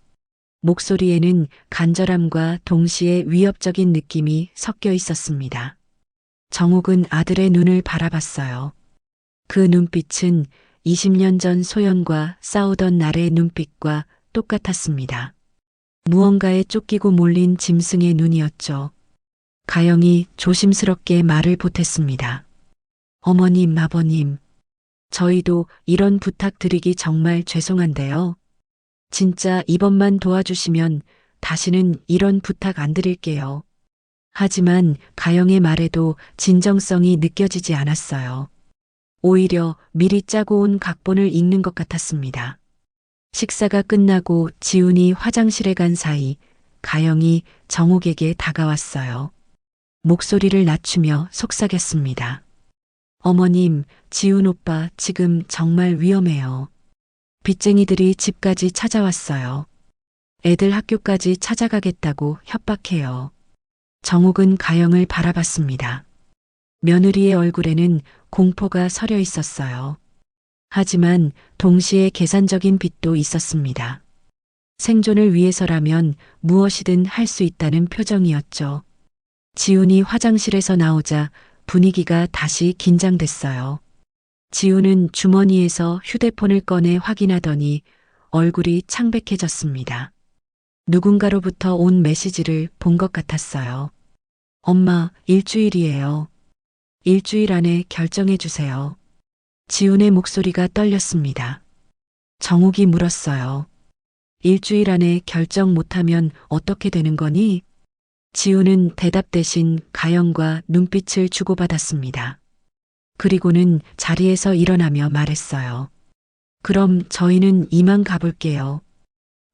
목소리에는 간절함과 동시에 위협적인 느낌이 섞여 있었습니다. 정옥은 아들의 눈을 바라봤어요. 그 눈빛은 20년 전 소연과 싸우던 날의 눈빛과 똑같았습니다. 무언가에 쫓기고 몰린 짐승의 눈이었죠. 가영이 조심스럽게 말을 보탰습니다. 어머님, 아버님, 저희도 이런 부탁 드리기 정말 죄송한데요. 진짜 이번만 도와주시면 다시는 이런 부탁 안 드릴게요. 하지만 가영의 말에도 진정성이 느껴지지 않았어요. 오히려 미리 짜고 온 각본을 읽는 것 같았습니다. 식사가 끝나고 지훈이 화장실에 간 사이 가영이 정옥에게 다가왔어요. 목소리를 낮추며 속삭였습니다. 어머님, 지훈 오빠 지금 정말 위험해요. 빚쟁이들이 집까지 찾아왔어요. 애들 학교까지 찾아가겠다고 협박해요. 정옥은 가영을 바라봤습니다. 며느리의 얼굴에는 공포가 서려 있었어요. 하지만 동시에 계산적인 빛도 있었습니다. 생존을 위해서라면 무엇이든 할 수 있다는 표정이었죠. 지훈이 화장실에서 나오자 분위기가 다시 긴장됐어요. 지훈은 주머니에서 휴대폰을 꺼내 확인하더니 얼굴이 창백해졌습니다. 누군가로부터 온 메시지를 본 것 같았어요. 엄마, 일주일이에요. 일주일 안에 결정해 주세요. 지훈의 목소리가 떨렸습니다. 정옥이 물었어요. 일주일 안에 결정 못하면 어떻게 되는 거니? 지훈은 대답 대신 가영과 눈빛을 주고받았습니다. 그리고는 자리에서 일어나며 말했어요. 그럼 저희는 이만 가볼게요.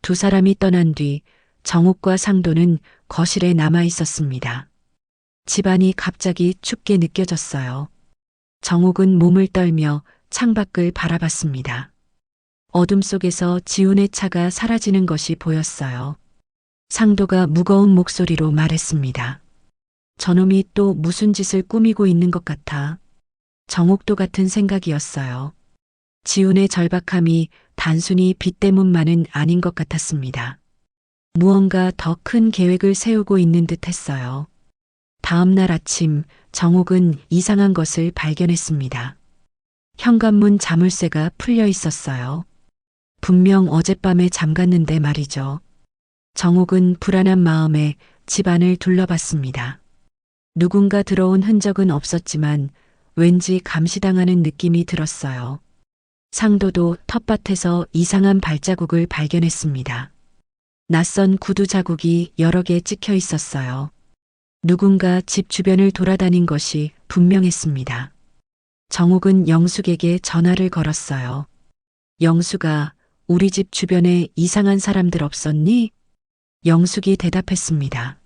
두 사람이 떠난 뒤 정옥과 상도는 거실에 남아 있었습니다. 집안이 갑자기 춥게 느껴졌어요. 정옥은 몸을 떨며 창밖을 바라봤습니다. 어둠 속에서 지훈의 차가 사라지는 것이 보였어요. 상도가 무거운 목소리로 말했습니다. 저놈이 또 무슨 짓을 꾸미고 있는 것 같아. 정옥도 같은 생각이었어요. 지훈의 절박함이 단순히 빚 때문만은 아닌 것 같았습니다. 무언가 더 큰 계획을 세우고 있는 듯 했어요. 다음 날 아침 정옥은 이상한 것을 발견했습니다. 현관문 자물쇠가 풀려 있었어요. 분명 어젯밤에 잠갔는데 말이죠. 정옥은 불안한 마음에 집안을 둘러봤습니다. 누군가 들어온 흔적은 없었지만 왠지 감시당하는 느낌이 들었어요. 상도도 텃밭에서 이상한 발자국을 발견했습니다. 낯선 구두 자국이 여러 개 찍혀 있었어요. 누군가 집 주변을 돌아다닌 것이 분명했습니다. 정옥은 영숙에게 전화를 걸었어요. 영숙아, 우리 집 주변에 이상한 사람들 없었니? 영숙이 대답했습니다.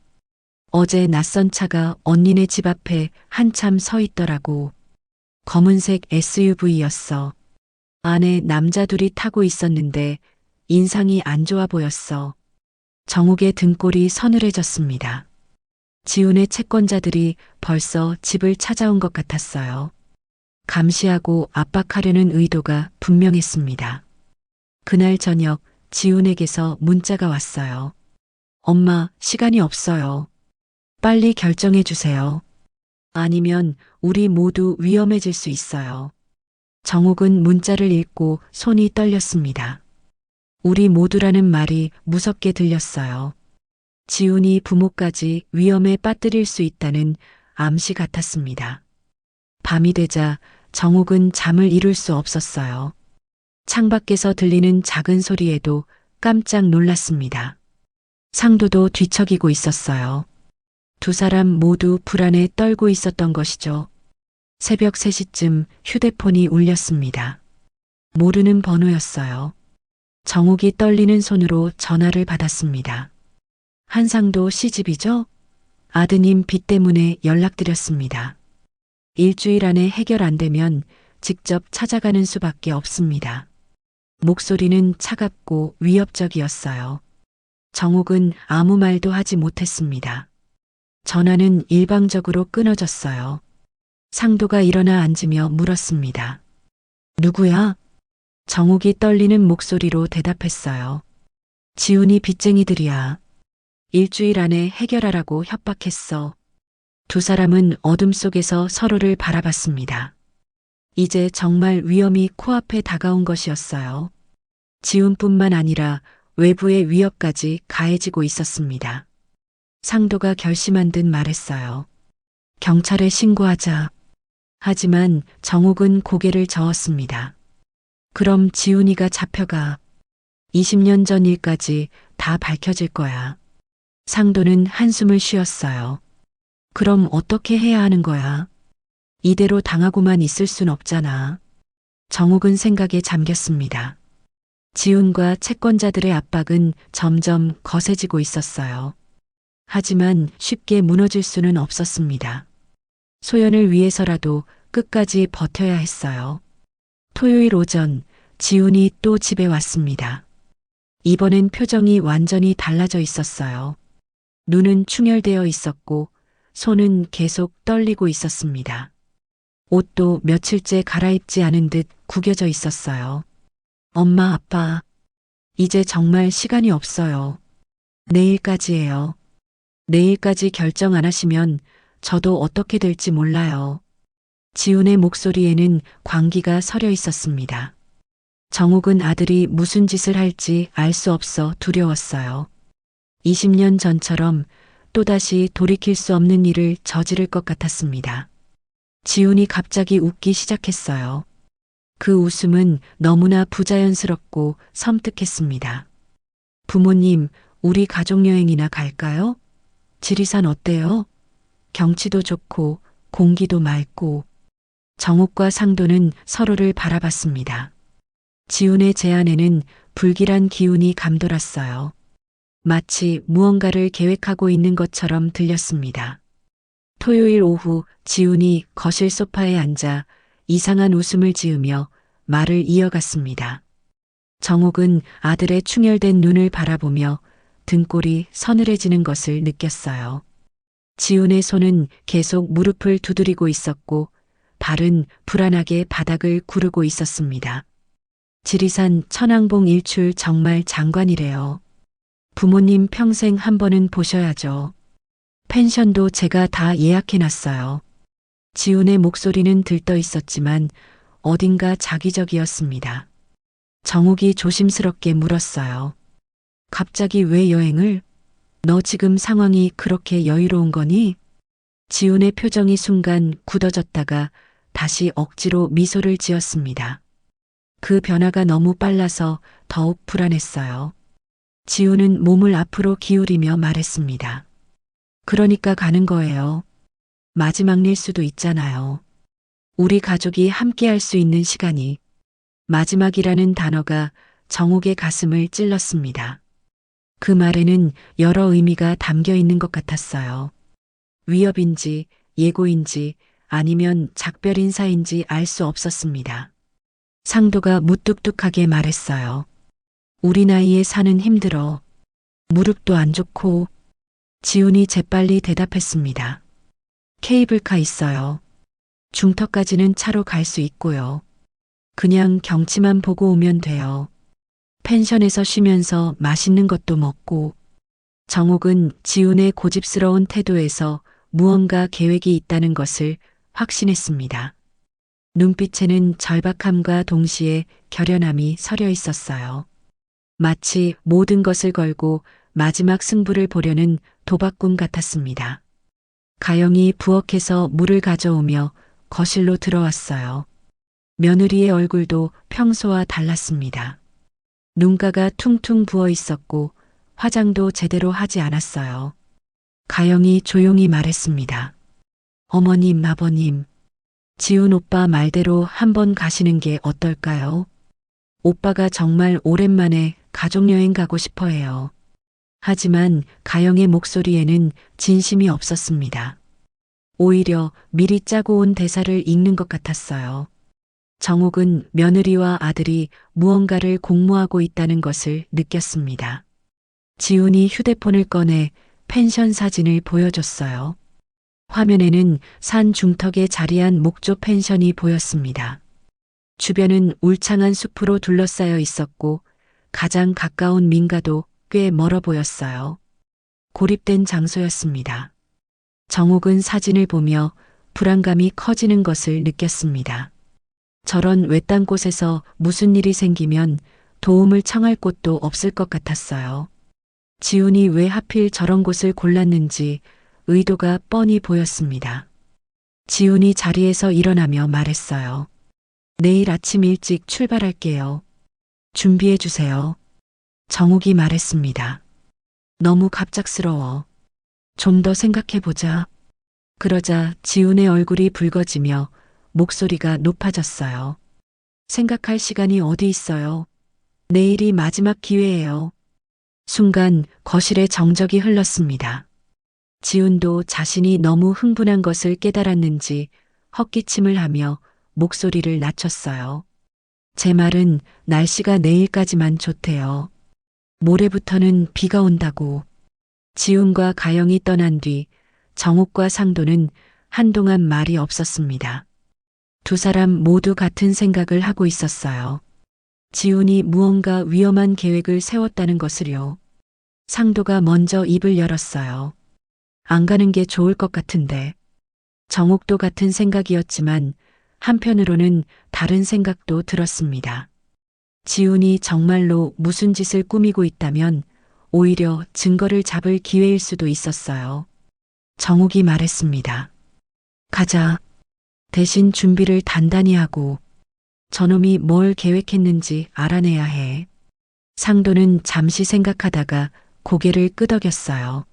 어제 낯선 차가 언니네 집 앞에 한참 서 있더라고. 검은색 SUV였어. 안에 남자 둘이 타고 있었는데 인상이 안 좋아 보였어. 정옥의 등골이 서늘해졌습니다. 지훈의 채권자들이 벌써 집을 찾아온 것 같았어요. 감시하고 압박하려는 의도가 분명했습니다. 그날 저녁 지훈에게서 문자가 왔어요. 엄마, 시간이 없어요. 빨리 결정해 주세요. 아니면 우리 모두 위험해질 수 있어요. 정옥은 문자를 읽고 손이 떨렸습니다. 우리 모두라는 말이 무섭게 들렸어요. 지훈이 부모까지 위험에 빠뜨릴 수 있다는 암시 같았습니다. 밤이 되자 정옥은 잠을 이룰 수 없었어요. 창밖에서 들리는 작은 소리에도 깜짝 놀랐습니다. 상도도 뒤척이고 있었어요. 두 사람 모두 불안에 떨고 있었던 것이죠. 새벽 3시쯤 휴대폰이 울렸습니다. 모르는 번호였어요. 정옥이 떨리는 손으로 전화를 받았습니다. 한상도 시집이죠? 아드님 빚 때문에 연락드렸습니다. 일주일 안에 해결 안 되면 직접 찾아가는 수밖에 없습니다. 목소리는 차갑고 위협적이었어요. 정옥은 아무 말도 하지 못했습니다. 전화는 일방적으로 끊어졌어요. 상도가 일어나 앉으며 물었습니다. 누구야? 정옥이 떨리는 목소리로 대답했어요. 지훈이 빚쟁이들이야. 일주일 안에 해결하라고 협박했어. 두 사람은 어둠 속에서 서로를 바라봤습니다. 이제 정말 위험이 코앞에 다가온 것이었어요. 지훈뿐만 아니라 외부의 위협까지 가해지고 있었습니다. 상도가 결심한 듯 말했어요. 경찰에 신고하자. 하지만 정옥은 고개를 저었습니다. 그럼 지훈이가 잡혀가. 20년 전 일까지 다 밝혀질 거야. 상도는 한숨을 쉬었어요. 그럼 어떻게 해야 하는 거야? 이대로 당하고만 있을 순 없잖아. 정옥은 생각에 잠겼습니다. 지훈과 채권자들의 압박은 점점 거세지고 있었어요. 하지만 쉽게 무너질 수는 없었습니다. 소연을 위해서라도 끝까지 버텨야 했어요. 토요일 오전 지훈이 또 집에 왔습니다. 이번엔 표정이 완전히 달라져 있었어요. 눈은 충혈되어 있었고 손은 계속 떨리고 있었습니다. 옷도 며칠째 갈아입지 않은 듯 구겨져 있었어요. 엄마, 아빠, 이제 정말 시간이 없어요. 내일까지예요. 내일까지 결정 안 하시면 저도 어떻게 될지 몰라요. 지훈의 목소리에는 광기가 서려 있었습니다. 정옥은 아들이 무슨 짓을 할지 알 수 없어 두려웠어요. 20년 전처럼 또다시 돌이킬 수 없는 일을 저지를 것 같았습니다. 지훈이 갑자기 웃기 시작했어요. 그 웃음은 너무나 부자연스럽고 섬뜩했습니다. 부모님, 우리 가족여행이나 갈까요? 지리산 어때요? 경치도 좋고 공기도 맑고. 정옥과 상도는 서로를 바라봤습니다. 지훈의 제안에는 불길한 기운이 감돌았어요. 마치 무언가를 계획하고 있는 것처럼 들렸습니다. 토요일 오후 지훈이 거실 소파에 앉아 이상한 웃음을 지으며 말을 이어갔습니다. 정옥은 아들의 충혈된 눈을 바라보며 등골이 서늘해지는 것을 느꼈어요. 지훈의 손은 계속 무릎을 두드리고 있었고 발은 불안하게 바닥을 구르고 있었습니다. 지리산 천왕봉 일출 정말 장관이래요. 부모님 평생 한 번은 보셔야죠. 펜션도 제가 다 예약해놨어요. 지훈의 목소리는 들떠 있었지만 어딘가 자기적이었습니다. 정욱이 조심스럽게 물었어요. 갑자기 왜 여행을? 너 지금 상황이 그렇게 여유로운 거니? 지훈의 표정이 순간 굳어졌다가 다시 억지로 미소를 지었습니다. 그 변화가 너무 빨라서 더욱 불안했어요. 지훈은 몸을 앞으로 기울이며 말했습니다. 그러니까 가는 거예요. 마지막일 수도 있잖아요. 우리 가족이 함께 할 수 있는 시간이. 마지막이라는 단어가 정욱의 가슴을 찔렀습니다. 그 말에는 여러 의미가 담겨 있는 것 같았어요. 위협인지 예고인지 아니면 작별 인사인지 알 수 없었습니다. 상도가 무뚝뚝하게 말했어요. 우리 나이에 사는 힘들어. 무릎도 안 좋고. 지훈이 재빨리 대답했습니다. 케이블카 있어요. 중턱까지는 차로 갈 수 있고요. 그냥 경치만 보고 오면 돼요. 펜션에서 쉬면서 맛있는 것도 먹고. 정욱은 지훈의 고집스러운 태도에서 무언가 계획이 있다는 것을 확신했습니다. 눈빛에는 절박함과 동시에 결연함이 서려 있었어요. 마치 모든 것을 걸고 마지막 승부를 보려는 도박꾼 같았습니다. 가영이 부엌에서 물을 가져오며 거실로 들어왔어요. 며느리의 얼굴도 평소와 달랐습니다. 눈가가 퉁퉁 부어 있었고 화장도 제대로 하지 않았어요. 가영이 조용히 말했습니다. 어머님, 아버님, 지훈 오빠 말대로 한번 가시는 게 어떨까요? 오빠가 정말 오랜만에 가족여행 가고 싶어 해요. 하지만 가영의 목소리에는 진심이 없었습니다. 오히려 미리 짜고 온 대사를 읽는 것 같았어요. 정욱은 며느리와 아들이 무언가를 공모하고 있다는 것을 느꼈습니다. 지훈이 휴대폰을 꺼내 펜션 사진을 보여줬어요. 화면에는 산 중턱에 자리한 목조 펜션이 보였습니다. 주변은 울창한 숲으로 둘러싸여 있었고 가장 가까운 민가도 꽤 멀어 보였어요. 고립된 장소였습니다. 정욱은 사진을 보며 불안감이 커지는 것을 느꼈습니다. 저런 외딴 곳에서 무슨 일이 생기면 도움을 청할 곳도 없을 것 같았어요. 지훈이 왜 하필 저런 곳을 골랐는지 의도가 뻔히 보였습니다. 지훈이 자리에서 일어나며 말했어요. 내일 아침 일찍 출발할게요. 준비해 주세요. 정욱이 말했습니다. 너무 갑작스러워. 좀 더 생각해 보자. 그러자 지훈의 얼굴이 붉어지며 목소리가 높아졌어요. 생각할 시간이 어디 있어요. 내일이 마지막 기회예요. 순간 거실에 정적이 흘렀습니다. 지훈도 자신이 너무 흥분한 것을 깨달았는지 헛기침을 하며 목소리를 낮췄어요. 제 말은 날씨가 내일까지만 좋대요. 모레부터는 비가 온다고. 지훈과 가영이 떠난 뒤 정욱과 상도는 한동안 말이 없었습니다. 두 사람 모두 같은 생각을 하고 있었어요. 지훈이 무언가 위험한 계획을 세웠다는 것을요. 상도가 먼저 입을 열었어요. 안 가는 게 좋을 것 같은데. 정욱도 같은 생각이었지만 한편으로는 다른 생각도 들었습니다. 지훈이 정말로 무슨 짓을 꾸미고 있다면 오히려 증거를 잡을 기회일 수도 있었어요. 정욱이 말했습니다. 가자. 대신 준비를 단단히 하고 저놈이 뭘 계획했는지 알아내야 해. 상도는 잠시 생각하다가 고개를 끄덕였어요.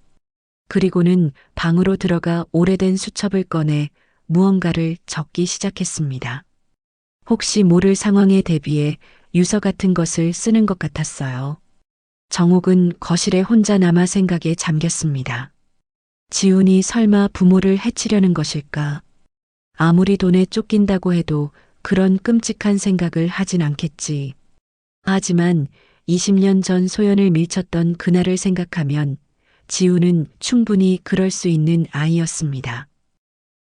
그리고는 방으로 들어가 오래된 수첩을 꺼내 무언가를 적기 시작했습니다. 혹시 모를 상황에 대비해 유서 같은 것을 쓰는 것 같았어요. 정욱은 거실에 혼자 남아 생각에 잠겼습니다. 지훈이 설마 부모를 해치려는 것일까? 아무리 돈에 쫓긴다고 해도 그런 끔찍한 생각을 하진 않겠지. 하지만 20년 전 소연을 밀쳤던 그날을 생각하면 지훈은 충분히 그럴 수 있는 아이였습니다.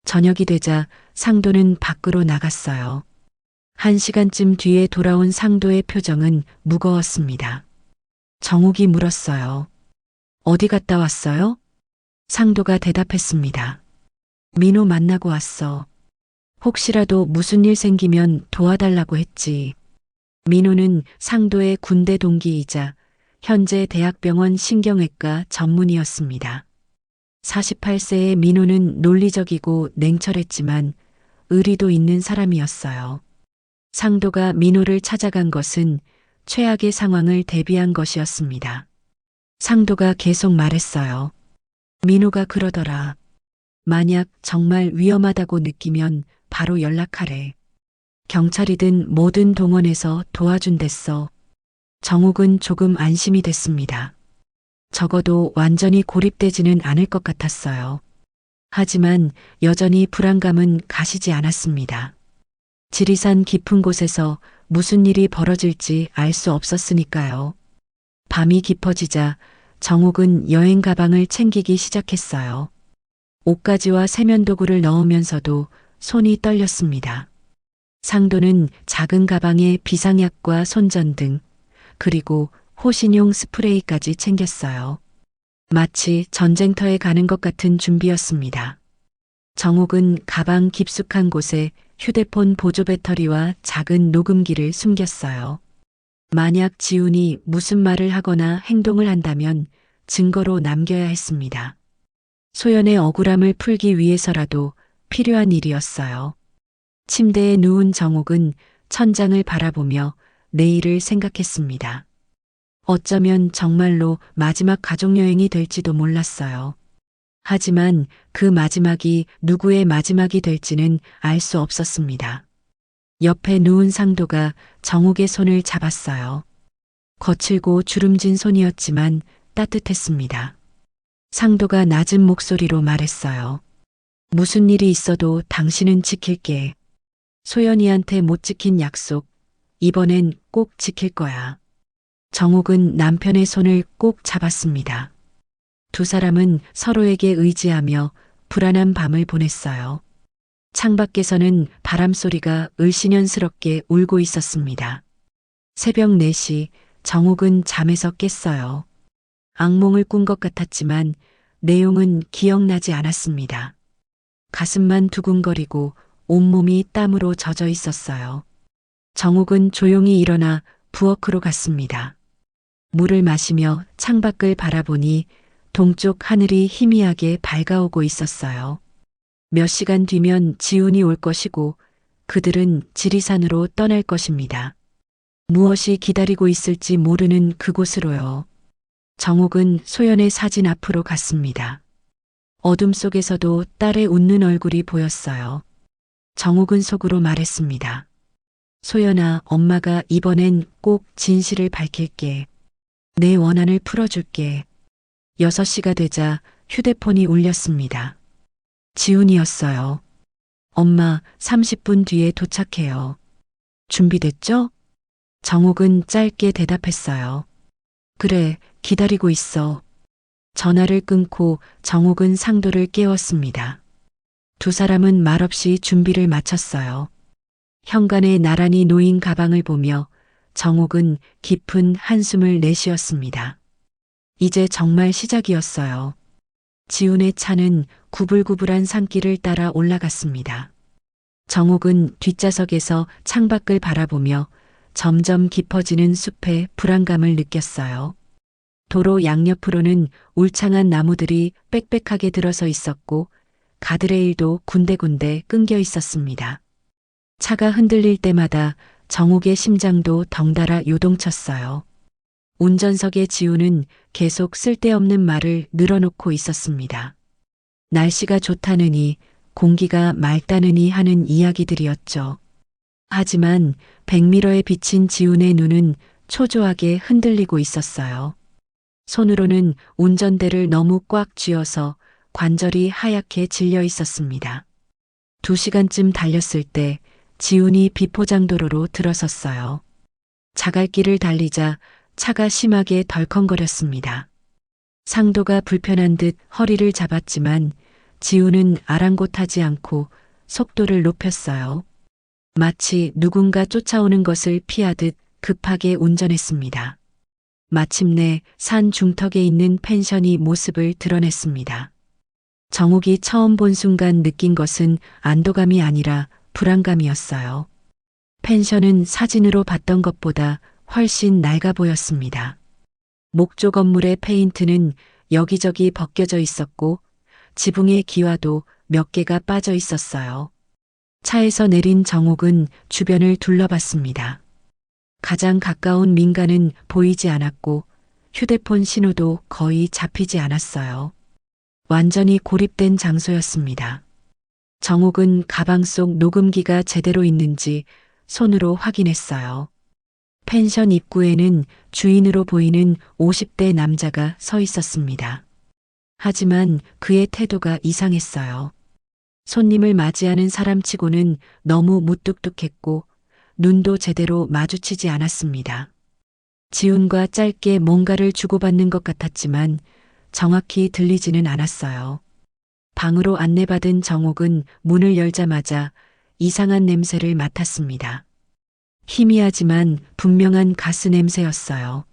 저녁이 되자 상도는 밖으로 나갔어요. 1시간쯤 뒤에 돌아온 상도의 표정은 무거웠습니다. 정욱이 물었어요. 어디 갔다 왔어요? 상도가 대답했습니다. 민호 만나고 왔어. 혹시라도 무슨 일 생기면 도와달라고 했지. 민호는 상도의 군대 동기이자 현재 대학병원 신경외과 전문의였습니다. 48세의 민호는 논리적이고 냉철했지만 의리도 있는 사람이었어요. 상도가 민호를 찾아간 것은 최악의 상황을 대비한 것이었습니다. 상도가 계속 말했어요. 민호가 그러더라. 만약 정말 위험하다고 느끼면 바로 연락하래. 경찰이든 뭐든 동원해서 도와준댔어. 정욱은 조금 안심이 됐습니다. 적어도 완전히 고립되지는 않을 것 같았어요. 하지만 여전히 불안감은 가시지 않았습니다. 지리산 깊은 곳에서 무슨 일이 벌어질지 알 수 없었으니까요. 밤이 깊어지자 정욱은 여행 가방을 챙기기 시작했어요. 옷가지와 세면도구를 넣으면서도 손이 떨렸습니다. 상도는 작은 가방에 비상약과 손전등, 그리고 호신용 스프레이까지 챙겼어요. 마치 전쟁터에 가는 것 같은 준비였습니다. 정욱은 가방 깊숙한 곳에 휴대폰 보조 배터리와 작은 녹음기를 숨겼어요. 만약 지훈이 무슨 말을 하거나 행동을 한다면 증거로 남겨야 했습니다. 소연의 억울함을 풀기 위해서라도 필요한 일이었어요. 침대에 누운 정욱은 천장을 바라보며 내일을 생각했습니다. 어쩌면 정말로 마지막 가족여행이 될지도 몰랐어요. 하지만 그 마지막이 누구의 마지막이 될지는 알 수 없었습니다. 옆에 누운 상도가 정욱의 손을 잡았어요. 거칠고 주름진 손이었지만 따뜻했습니다. 상도가 낮은 목소리로 말했어요. 무슨 일이 있어도 당신은 지킬게. 소연이한테 못 지킨 약속, 이번엔 꼭 지킬 거야. 정욱은 남편의 손을 꼭 잡았습니다. 두 사람은 서로에게 의지하며 불안한 밤을 보냈어요. 창밖에서는 바람소리가 을씨년스럽게 울고 있었습니다. 새벽 4시 정욱은 잠에서 깼어요. 악몽을 꾼 것 같았지만 내용은 기억나지 않았습니다. 가슴만 두근거리고 온몸이 땀으로 젖어 있었어요. 정욱은 조용히 일어나 부엌으로 갔습니다. 물을 마시며 창밖을 바라보니 동쪽 하늘이 희미하게 밝아오고 있었어요. 몇 시간 뒤면 지훈이 올 것이고 그들은 지리산으로 떠날 것입니다. 무엇이 기다리고 있을지 모르는 그곳으로요. 정욱은 소연의 사진 앞으로 갔습니다. 어둠 속에서도 딸의 웃는 얼굴이 보였어요. 정욱은 속으로 말했습니다. 소연아, 엄마가 이번엔 꼭 진실을 밝힐게. 내 원한을 풀어줄게. 6시가 되자 휴대폰이 울렸습니다. 지훈이었어요. 엄마, 30분 뒤에 도착해요. 준비됐죠? 정욱은 짧게 대답했어요. 그래, 기다리고 있어. 전화를 끊고 정욱은 상도를 깨웠습니다. 두 사람은 말없이 준비를 마쳤어요. 현관에 나란히 놓인 가방을 보며 정욱은 깊은 한숨을 내쉬었습니다. 이제 정말 시작이었어요. 지훈의 차는 구불구불한 산길을 따라 올라갔습니다. 정욱은 뒷좌석에서 창밖을 바라보며 점점 깊어지는 숲의 불안감을 느꼈어요. 도로 양옆으로는 울창한 나무들이 빽빽하게 들어서 있었고 가드레일도 군데군데 끊겨 있었습니다. 차가 흔들릴 때마다 정욱의 심장도 덩달아 요동쳤어요. 운전석의 지훈은 계속 쓸데없는 말을 늘어놓고 있었습니다. 날씨가 좋다느니 공기가 맑다느니 하는 이야기들이었죠. 하지만 백미러에 비친 지훈의 눈은 초조하게 흔들리고 있었어요. 손으로는 운전대를 너무 꽉 쥐어서 관절이 하얗게 질려 있었습니다. 2시간쯤 달렸을 때 지훈이 비포장도로로 들어섰어요. 자갈길을 달리자 차가 심하게 덜컹거렸습니다. 상도가 불편한 듯 허리를 잡았지만 지훈은 아랑곳하지 않고 속도를 높였어요. 마치 누군가 쫓아오는 것을 피하듯 급하게 운전했습니다. 마침내 산 중턱에 있는 펜션이 모습을 드러냈습니다. 정욱이 처음 본 순간 느낀 것은 안도감이 아니라 불안감이었어요. 펜션은 사진으로 봤던 것보다 훨씬 낡아 보였습니다. 목조 건물의 페인트는 여기저기 벗겨져 있었고 지붕의 기와도 몇 개가 빠져 있었어요. 차에서 내린 정옥은 주변을 둘러봤습니다. 가장 가까운 민가는 보이지 않았고 휴대폰 신호도 거의 잡히지 않았어요. 완전히 고립된 장소였습니다. 정옥은 가방 속 녹음기가 제대로 있는지 손으로 확인했어요. 펜션 입구에는 주인으로 보이는 50대 남자가 서 있었습니다. 하지만 그의 태도가 이상했어요. 손님을 맞이하는 사람치고는 너무 무뚝뚝했고 눈도 제대로 마주치지 않았습니다. 지훈과 짧게 뭔가를 주고받는 것 같았지만 정확히 들리지는 않았어요. 방으로 안내받은 정옥은 문을 열자마자 이상한 냄새를 맡았습니다. 희미하지만 분명한 가스 냄새였어요.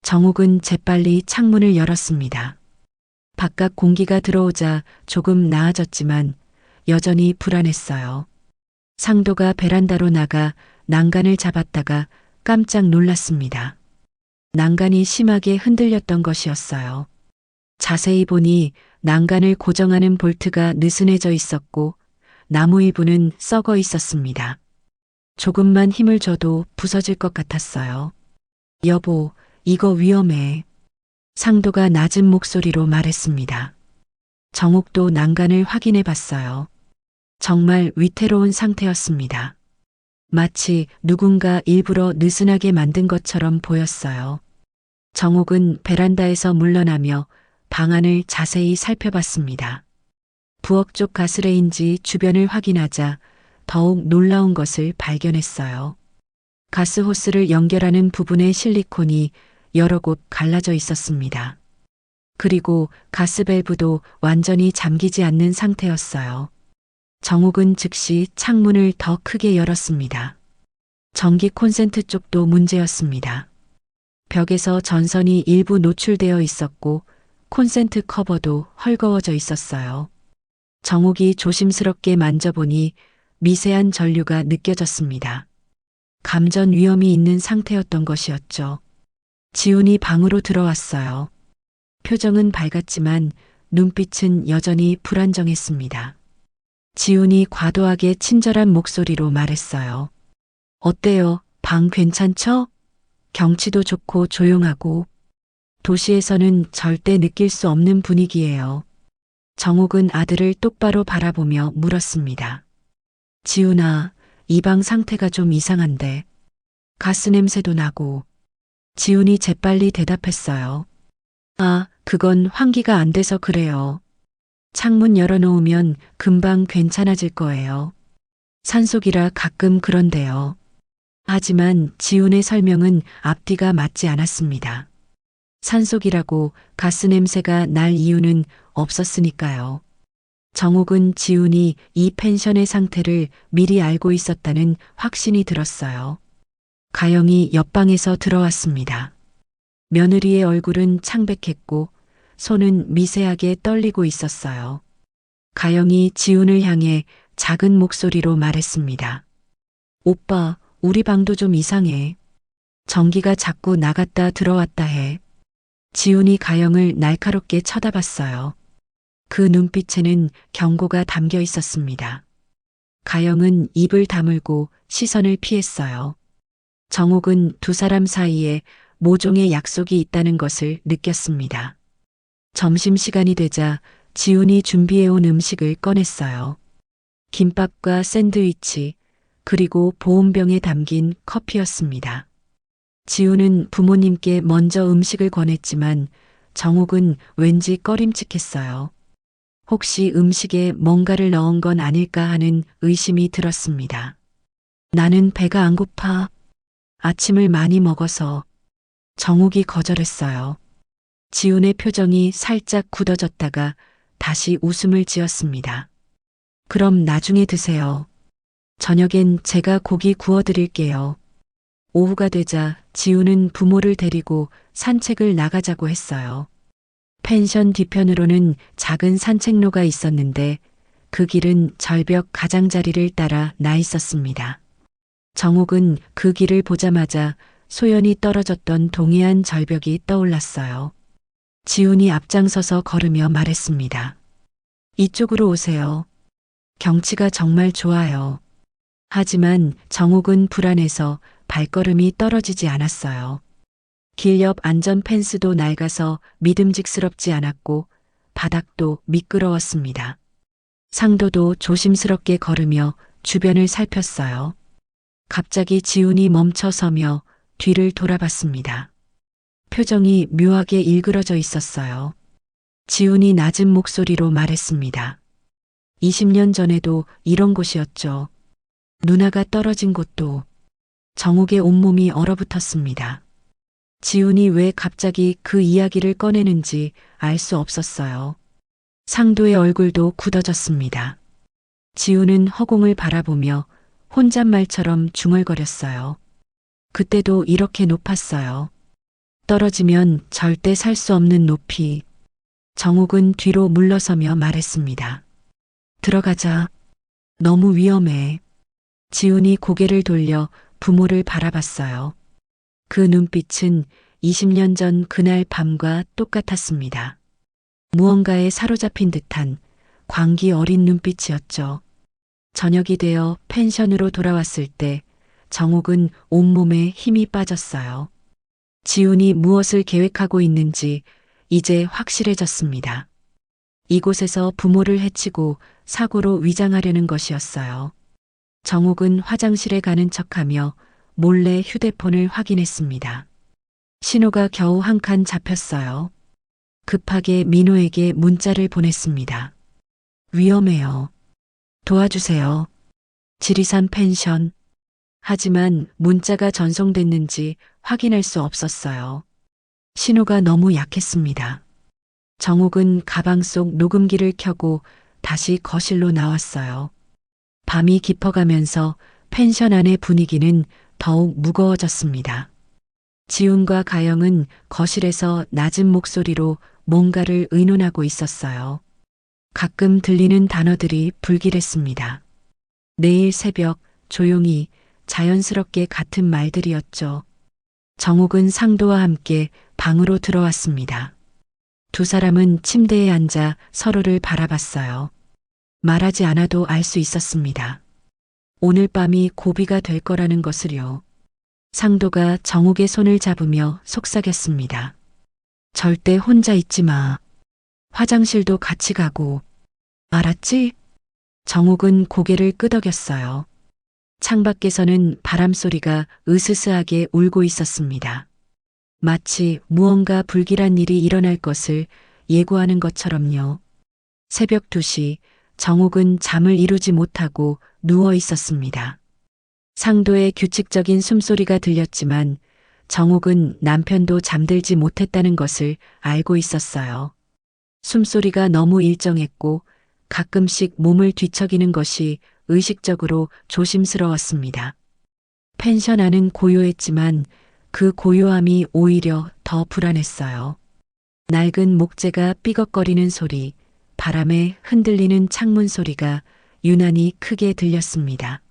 정옥은 재빨리 창문을 열었습니다. 바깥 공기가 들어오자 조금 나아졌지만 여전히 불안했어요. 상도가 베란다로 나가 난간을 잡았다가 깜짝 놀랐습니다. 난간이 심하게 흔들렸던 것이었어요. 자세히 보니 난간을 고정하는 볼트가 느슨해져 있었고 나무 일부는 썩어 있었습니다. 조금만 힘을 줘도 부서질 것 같았어요. 여보, 이거 위험해. 상도가 낮은 목소리로 말했습니다. 정옥도 난간을 확인해 봤어요. 정말 위태로운 상태였습니다. 마치 누군가 일부러 느슨하게 만든 것처럼 보였어요. 정옥은 베란다에서 물러나며 방 안을 자세히 살펴봤습니다. 부엌 쪽 가스레인지 주변을 확인하자 더욱 놀라운 것을 발견했어요. 가스 호스를 연결하는 부분의 실리콘이 여러 곳 갈라져 있었습니다. 그리고 가스 밸브도 완전히 잠기지 않는 상태였어요. 정옥은 즉시 창문을 더 크게 열었습니다. 전기 콘센트 쪽도 문제였습니다. 벽에서 전선이 일부 노출되어 있었고 콘센트 커버도 헐거워져 있었어요. 정옥이 조심스럽게 만져보니 미세한 전류가 느껴졌습니다. 감전 위험이 있는 상태였던 것이었죠. 지훈이 방으로 들어왔어요. 표정은 밝았지만 눈빛은 여전히 불안정했습니다. 지훈이 과도하게 친절한 목소리로 말했어요. 어때요? 방 괜찮죠? 경치도 좋고 조용하고 도시에서는 절대 느낄 수 없는 분위기예요. 정옥은 아들을 똑바로 바라보며 물었습니다. 지훈아, 이 방 상태가 좀 이상한데 가스 냄새도 나고. 지훈이 재빨리 대답했어요. 아, 그건 환기가 안 돼서 그래요. 창문 열어놓으면 금방 괜찮아질 거예요. 산속이라 가끔 그런데요. 하지만 지훈의 설명은 앞뒤가 맞지 않았습니다. 산속이라고 가스 냄새가 날 이유는 없었으니까요. 정옥은 지훈이 이 펜션의 상태를 미리 알고 있었다는 확신이 들었어요. 가영이 옆방에서 들어왔습니다. 며느리의 얼굴은 창백했고 손은 미세하게 떨리고 있었어요. 가영이 지훈을 향해 작은 목소리로 말했습니다. 오빠, 우리 방도 좀 이상해. 전기가 자꾸 나갔다 들어왔다 해. 지훈이 가영을 날카롭게 쳐다봤어요. 그 눈빛에는 경고가 담겨 있었습니다. 가영은 입을 다물고 시선을 피했어요. 정옥은 두 사람 사이에 모종의 약속이 있다는 것을 느꼈습니다. 점심시간이 되자 지훈이 준비해온 음식을 꺼냈어요. 김밥과 샌드위치, 그리고 보온병에 담긴 커피였습니다. 지훈은 부모님께 먼저 음식을 권했지만 정옥은 왠지 꺼림칙했어요. 혹시 음식에 뭔가를 넣은 건 아닐까 하는 의심이 들었습니다. 나는 배가 안 고파. 아침을 많이 먹어서. 정옥이 거절했어요. 지훈의 표정이 살짝 굳어졌다가 다시 웃음을 지었습니다. 그럼 나중에 드세요. 저녁엔 제가 고기 구워드릴게요. 오후가 되자 지훈은 부모를 데리고 산책을 나가자고 했어요. 펜션 뒤편으로는 작은 산책로가 있었는데 그 길은 절벽 가장자리를 따라 나 있었습니다. 정옥은 그 길을 보자마자 소연이 떨어졌던 동해안 절벽이 떠올랐어요. 지훈이 앞장서서 걸으며 말했습니다. 이쪽으로 오세요. 경치가 정말 좋아요. 하지만 정옥은 불안해서 발걸음이 떨어지지 않았어요. 길 옆 안전 펜스도 낡아서 믿음직스럽지 않았고 바닥도 미끄러웠습니다. 상도도 조심스럽게 걸으며 주변을 살폈어요. 갑자기 지훈이 멈춰서며 뒤를 돌아봤습니다. 표정이 묘하게 일그러져 있었어요. 지훈이 낮은 목소리로 말했습니다. 20년 전에도 이런 곳이었죠. 누나가 떨어진 곳도. 정옥의 온몸이 얼어붙었습니다. 지훈이 왜 갑자기 그 이야기를 꺼내는지 알 수 없었어요. 상도의 얼굴도 굳어졌습니다. 지훈은 허공을 바라보며 혼잣말처럼 중얼거렸어요. 그때도 이렇게 높았어요. 떨어지면 절대 살 수 없는 높이. 정옥은 뒤로 물러서며 말했습니다. 들어가자. 너무 위험해. 지훈이 고개를 돌려 부모를 바라봤어요. 그 눈빛은 20년 전 그날 밤과 똑같았습니다. 무언가에 사로잡힌 듯한 광기 어린 눈빛이었죠. 저녁이 되어 펜션으로 돌아왔을 때 정옥은 온몸에 힘이 빠졌어요. 지훈이 무엇을 계획하고 있는지 이제 확실해졌습니다. 이곳에서 부모를 해치고 사고로 위장하려는 것이었어요. 정옥은 화장실에 가는 척하며 몰래 휴대폰을 확인했습니다. 신호가 겨우 한 칸 잡혔어요. 급하게 민호에게 문자를 보냈습니다. 위험해요. 도와주세요. 지리산 펜션. 하지만 문자가 전송됐는지 확인할 수 없었어요. 신호가 너무 약했습니다. 정옥은 가방 속 녹음기를 켜고 다시 거실로 나왔어요. 밤이 깊어가면서 펜션 안의 분위기는 더욱 무거워졌습니다. 지훈과 가영은 거실에서 낮은 목소리로 뭔가를 의논하고 있었어요. 가끔 들리는 단어들이 불길했습니다. 내일 새벽 조용히 자연스럽게 같은 말들이었죠. 정옥은 상도와 함께 방으로 들어왔습니다. 두 사람은 침대에 앉아 서로를 바라봤어요. 말하지 않아도 알 수 있었습니다. 오늘 밤이 고비가 될 거라는 것을요. 상도가 정옥의 손을 잡으며 속삭였습니다. 절대 혼자 있지 마. 화장실도 같이 가고. 알았지? 정옥은 고개를 끄덕였어요. 창밖에서는 바람소리가 으스스하게 울고 있었습니다. 마치 무언가 불길한 일이 일어날 것을 예고하는 것처럼요. 새벽 2시 정옥은 잠을 이루지 못하고 누워 있었습니다. 상도의 규칙적인 숨소리가 들렸지만 정옥은 남편도 잠들지 못했다는 것을 알고 있었어요. 숨소리가 너무 일정했고 가끔씩 몸을 뒤척이는 것이 의식적으로 조심스러웠습니다. 펜션 안은 고요했지만 그 고요함이 오히려 더 불안했어요. 낡은 목재가 삐걱거리는 소리, 바람에 흔들리는 창문 소리가 유난히 크게 들렸습니다.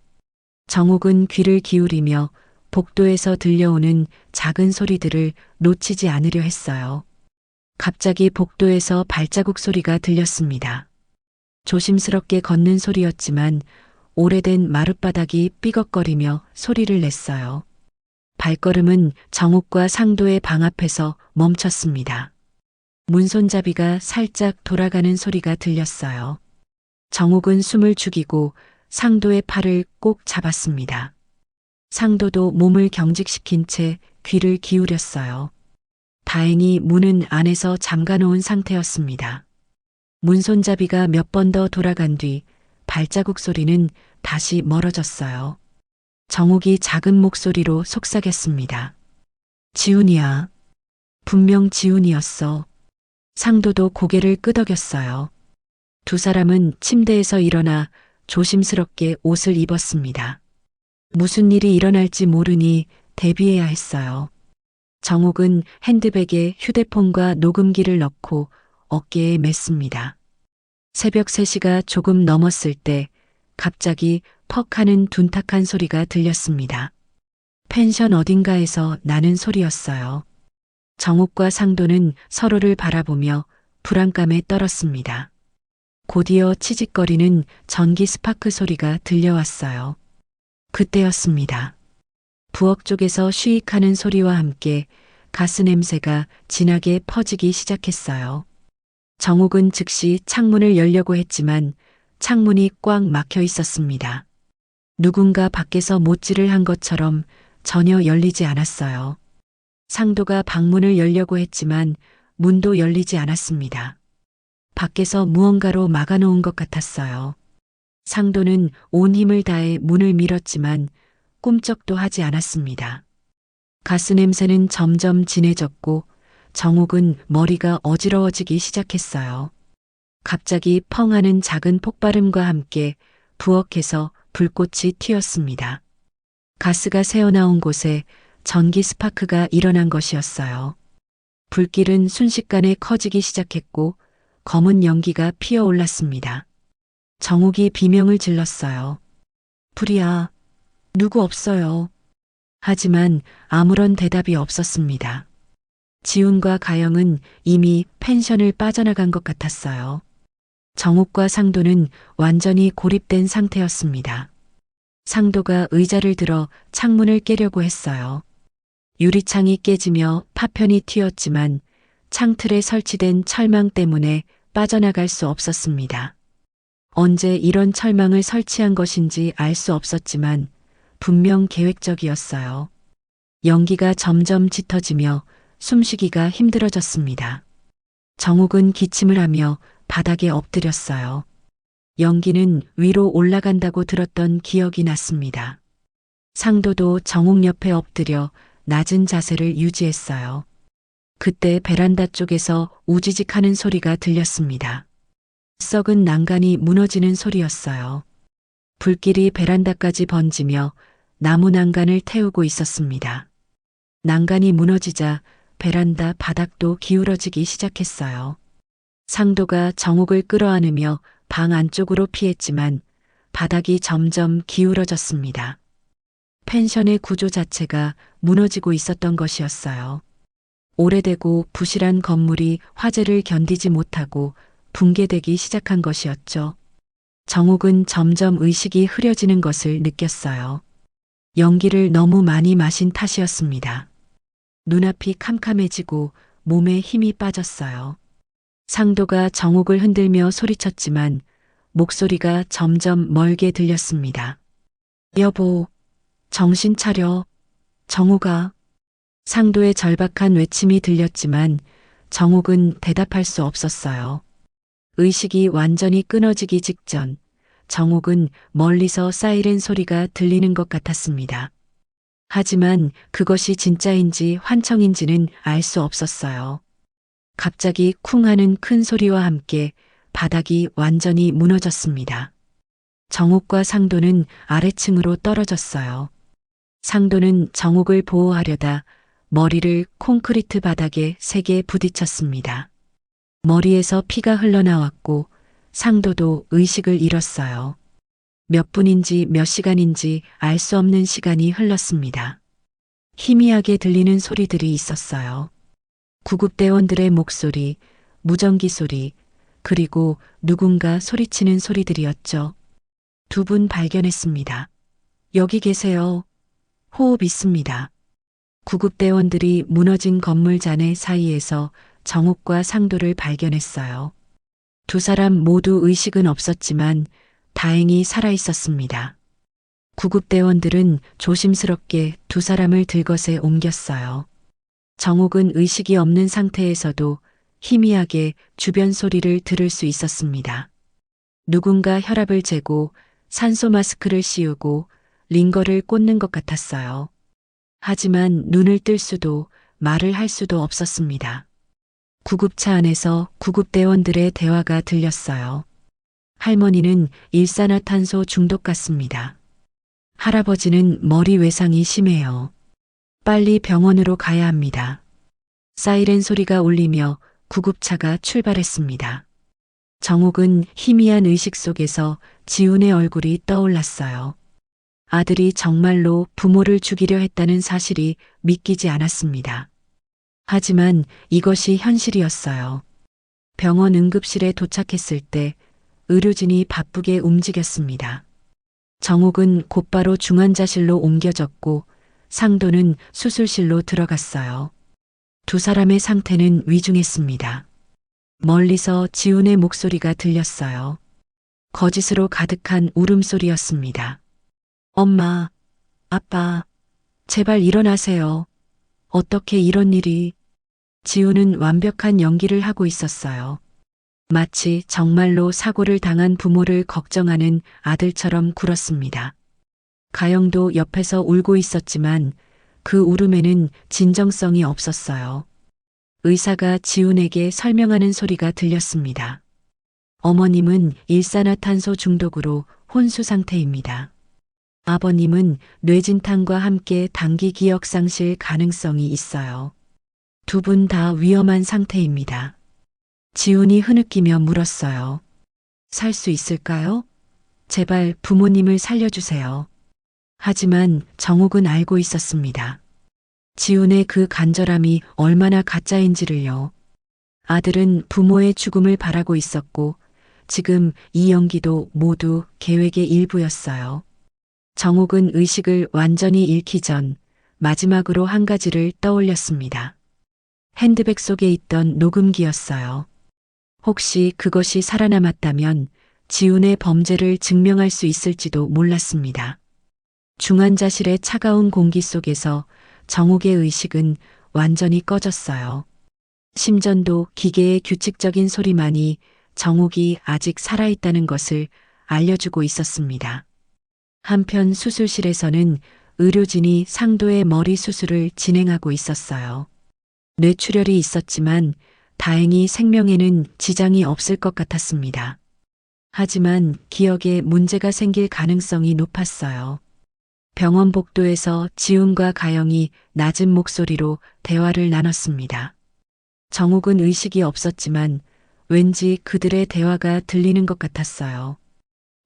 정옥은 귀를 기울이며 복도에서 들려오는 작은 소리들을 놓치지 않으려 했어요. 갑자기 복도에서 발자국 소리가 들렸습니다. 조심스럽게 걷는 소리였지만 오래된 마룻바닥이 삐걱거리며 소리를 냈어요. 발걸음은 정옥과 상도의 방 앞에서 멈췄습니다. 문손잡이가 살짝 돌아가는 소리가 들렸어요. 정옥은 숨을 죽이고 상도의 팔을 꼭 잡았습니다. 상도도 몸을 경직시킨 채 귀를 기울였어요. 다행히 문은 안에서 잠가놓은 상태였습니다. 문손잡이가 몇 번 더 돌아간 뒤 발자국 소리는 다시 멀어졌어요. 정옥이 작은 목소리로 속삭였습니다. 지훈이야. 분명 지훈이었어. 상도도 고개를 끄덕였어요. 두 사람은 침대에서 일어나 조심스럽게 옷을 입었습니다. 무슨 일이 일어날지 모르니 대비해야 했어요. 정옥은 핸드백에 휴대폰과 녹음기를 넣고 어깨에 맸습니다. 새벽 3시가 조금 넘었을 때 갑자기 퍽 하는 둔탁한 소리가 들렸습니다. 펜션 어딘가에서 나는 소리였어요. 정옥과 상도는 서로를 바라보며 불안감에 떨었습니다. 곧이어 치직거리는 전기 스파크 소리가 들려왔어요. 그때였습니다. 부엌 쪽에서 쉬익하는 소리와 함께 가스 냄새가 진하게 퍼지기 시작했어요. 정옥은 즉시 창문을 열려고 했지만 창문이 꽉 막혀 있었습니다. 누군가 밖에서 못질을 한 것처럼 전혀 열리지 않았어요. 상도가 방문을 열려고 했지만 문도 열리지 않았습니다. 밖에서 무언가로 막아놓은 것 같았어요. 상도는 온 힘을 다해 문을 밀었지만 꿈쩍도 하지 않았습니다. 가스 냄새는 점점 진해졌고 정옥은 머리가 어지러워지기 시작했어요. 갑자기 펑 하는 작은 폭발음과 함께 부엌에서 불꽃이 튀었습니다. 가스가 새어나온 곳에 전기 스파크가 일어난 것이었어요. 불길은 순식간에 커지기 시작했고 검은 연기가 피어올랐습니다. 정옥이 비명을 질렀어요. 불이야. 누구 없어요. 하지만 아무런 대답이 없었습니다. 지훈과 가영은 이미 펜션을 빠져나간 것 같았어요. 정옥과 상도는 완전히 고립된 상태였습니다. 상도가 의자를 들어 창문을 깨려고 했어요. 유리창이 깨지며 파편이 튀었지만 창틀에 설치된 철망 때문에 빠져나갈 수 없었습니다. 언제 이런 철망을 설치한 것인지 알 수 없었지만 분명 계획적이었어요. 연기가 점점 짙어지며 숨쉬기가 힘들어졌습니다. 정옥은 기침을 하며 바닥에 엎드렸어요. 연기는 위로 올라간다고 들었던 기억이 났습니다. 상도도 정옥 옆에 엎드려 낮은 자세를 유지했어요. 그때 베란다 쪽에서 우지직 하는 소리가 들렸습니다. 썩은 난간이 무너지는 소리였어요. 불길이 베란다까지 번지며 나무 난간을 태우고 있었습니다. 난간이 무너지자 베란다 바닥도 기울어지기 시작했어요. 상도가 정옥을 끌어안으며 방 안쪽으로 피했지만 바닥이 점점 기울어졌습니다. 펜션의 구조 자체가 무너지고 있었던 것이었어요. 오래되고 부실한 건물이 화재를 견디지 못하고 붕괴되기 시작한 것이었죠. 정옥은 점점 의식이 흐려지는 것을 느꼈어요. 연기를 너무 많이 마신 탓이었습니다. 눈앞이 캄캄해지고 몸에 힘이 빠졌어요. 상도가 정옥을 흔들며 소리쳤지만 목소리가 점점 멀게 들렸습니다. 여보, 정신 차려. 정옥아. 상도의 절박한 외침이 들렸지만 정옥은 대답할 수 없었어요. 의식이 완전히 끊어지기 직전 정옥은 멀리서 사이렌 소리가 들리는 것 같았습니다. 하지만 그것이 진짜인지 환청인지는 알 수 없었어요. 갑자기 쿵 하는 큰 소리와 함께 바닥이 완전히 무너졌습니다. 정옥과 상도는 아래층으로 떨어졌어요. 상도는 정옥을 보호하려다 머리를 콘크리트 바닥에 세게 부딪혔습니다. 머리에서 피가 흘러나왔고 상도도 의식을 잃었어요. 몇 분인지 몇 시간인지 알 수 없는 시간이 흘렀습니다. 희미하게 들리는 소리들이 있었어요. 구급대원들의 목소리, 무전기 소리, 그리고 누군가 소리치는 소리들이었죠. 2분 발견했습니다. 여기 계세요. 호흡 있습니다. 구급대원들이 무너진 건물 잔해 사이에서 정옥과 상도를 발견했어요. 2 사람 모두 의식은 없었지만 다행히 살아 있었습니다. 구급대원들은 조심스럽게 2 사람을 들것에 옮겼어요. 정옥은 의식이 없는 상태에서도 희미하게 주변 소리를 들을 수 있었습니다. 누군가 혈압을 재고 산소 마스크를 씌우고 링거를 꽂는 것 같았어요. 하지만 눈을 뜰 수도 말을 할 수도 없었습니다. 구급차 안에서 구급대원들의 대화가 들렸어요. 할머니는 일산화탄소 중독 같습니다. 할아버지는 머리 외상이 심해요. 빨리 병원으로 가야 합니다. 사이렌 소리가 울리며 구급차가 출발했습니다. 정옥은 희미한 의식 속에서 지훈의 얼굴이 떠올랐어요. 아들이 정말로 부모를 죽이려 했다는 사실이 믿기지 않았습니다. 하지만 이것이 현실이었어요. 병원 응급실에 도착했을 때 의료진이 바쁘게 움직였습니다. 정옥은 곧바로 중환자실로 옮겨졌고 상도는 수술실로 들어갔어요. 두 사람의 상태는 위중했습니다. 멀리서 지훈의 목소리가 들렸어요. 거짓으로 가득한 울음소리였습니다. 엄마, 아빠, 제발 일어나세요. 어떻게 이런 일이? 지훈은 완벽한 연기를 하고 있었어요. 마치 정말로 사고를 당한 부모를 걱정하는 아들처럼 굴었습니다. 가영도 옆에서 울고 있었지만 그 울음에는 진정성이 없었어요. 의사가 지훈에게 설명하는 소리가 들렸습니다. 어머님은 일산화탄소 중독으로 혼수 상태입니다. 아버님은 뇌진탕과 함께 단기 기억 상실 가능성이 있어요. 두 분 다 위험한 상태입니다. 지훈이 흐느끼며 물었어요. 살 수 있을까요? 제발 부모님을 살려주세요. 하지만 정옥은 알고 있었습니다. 지훈의 그 간절함이 얼마나 가짜인지를요. 아들은 부모의 죽음을 바라고 있었고 지금 이 연기도 모두 계획의 일부였어요. 정옥은 의식을 완전히 잃기 전 마지막으로 한 가지를 떠올렸습니다. 핸드백 속에 있던 녹음기였어요. 혹시 그것이 살아남았다면 지훈의 범죄를 증명할 수 있을지도 몰랐습니다. 중환자실의 차가운 공기 속에서 정옥의 의식은 완전히 꺼졌어요. 심전도 기계의 규칙적인 소리만이 정옥이 아직 살아있다는 것을 알려주고 있었습니다. 한편 수술실에서는 의료진이 상도의 머리 수술을 진행하고 있었어요. 뇌출혈이 있었지만 다행히 생명에는 지장이 없을 것 같았습니다. 하지만 기억에 문제가 생길 가능성이 높았어요. 병원 복도에서 지훈과 가영이 낮은 목소리로 대화를 나눴습니다. 정옥은 의식이 없었지만 왠지 그들의 대화가 들리는 것 같았어요.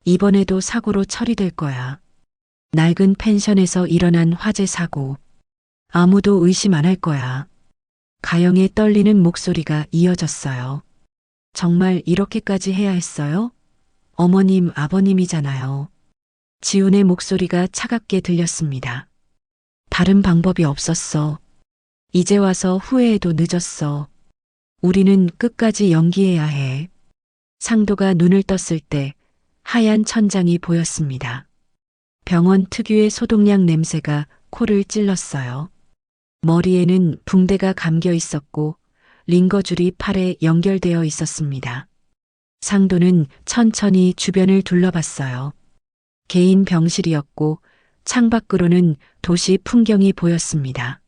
이번에도 사고로 처리될 거야. 낡은 펜션에서 일어난 화재 사고. 아무도 의심 안 할 거야. 가영의 떨리는 목소리가 이어졌어요. 정말 이렇게까지 해야 했어요? 어머님, 아버님이잖아요. 지훈의 목소리가 차갑게 들렸습니다. 다른 방법이 없었어. 이제 와서 후회해도 늦었어. 우리는 끝까지 연기해야 해. 상도가 눈을 떴을 때 하얀 천장이 보였습니다. 병원 특유의 소독약 냄새가 코를 찔렀어요. 머리에는 붕대가 감겨 있었고 링거줄이 팔에 연결되어 있었습니다. 상도는 천천히 주변을 둘러봤어요. 개인 병실이었고 창밖으로는 도시 풍경이 보였습니다.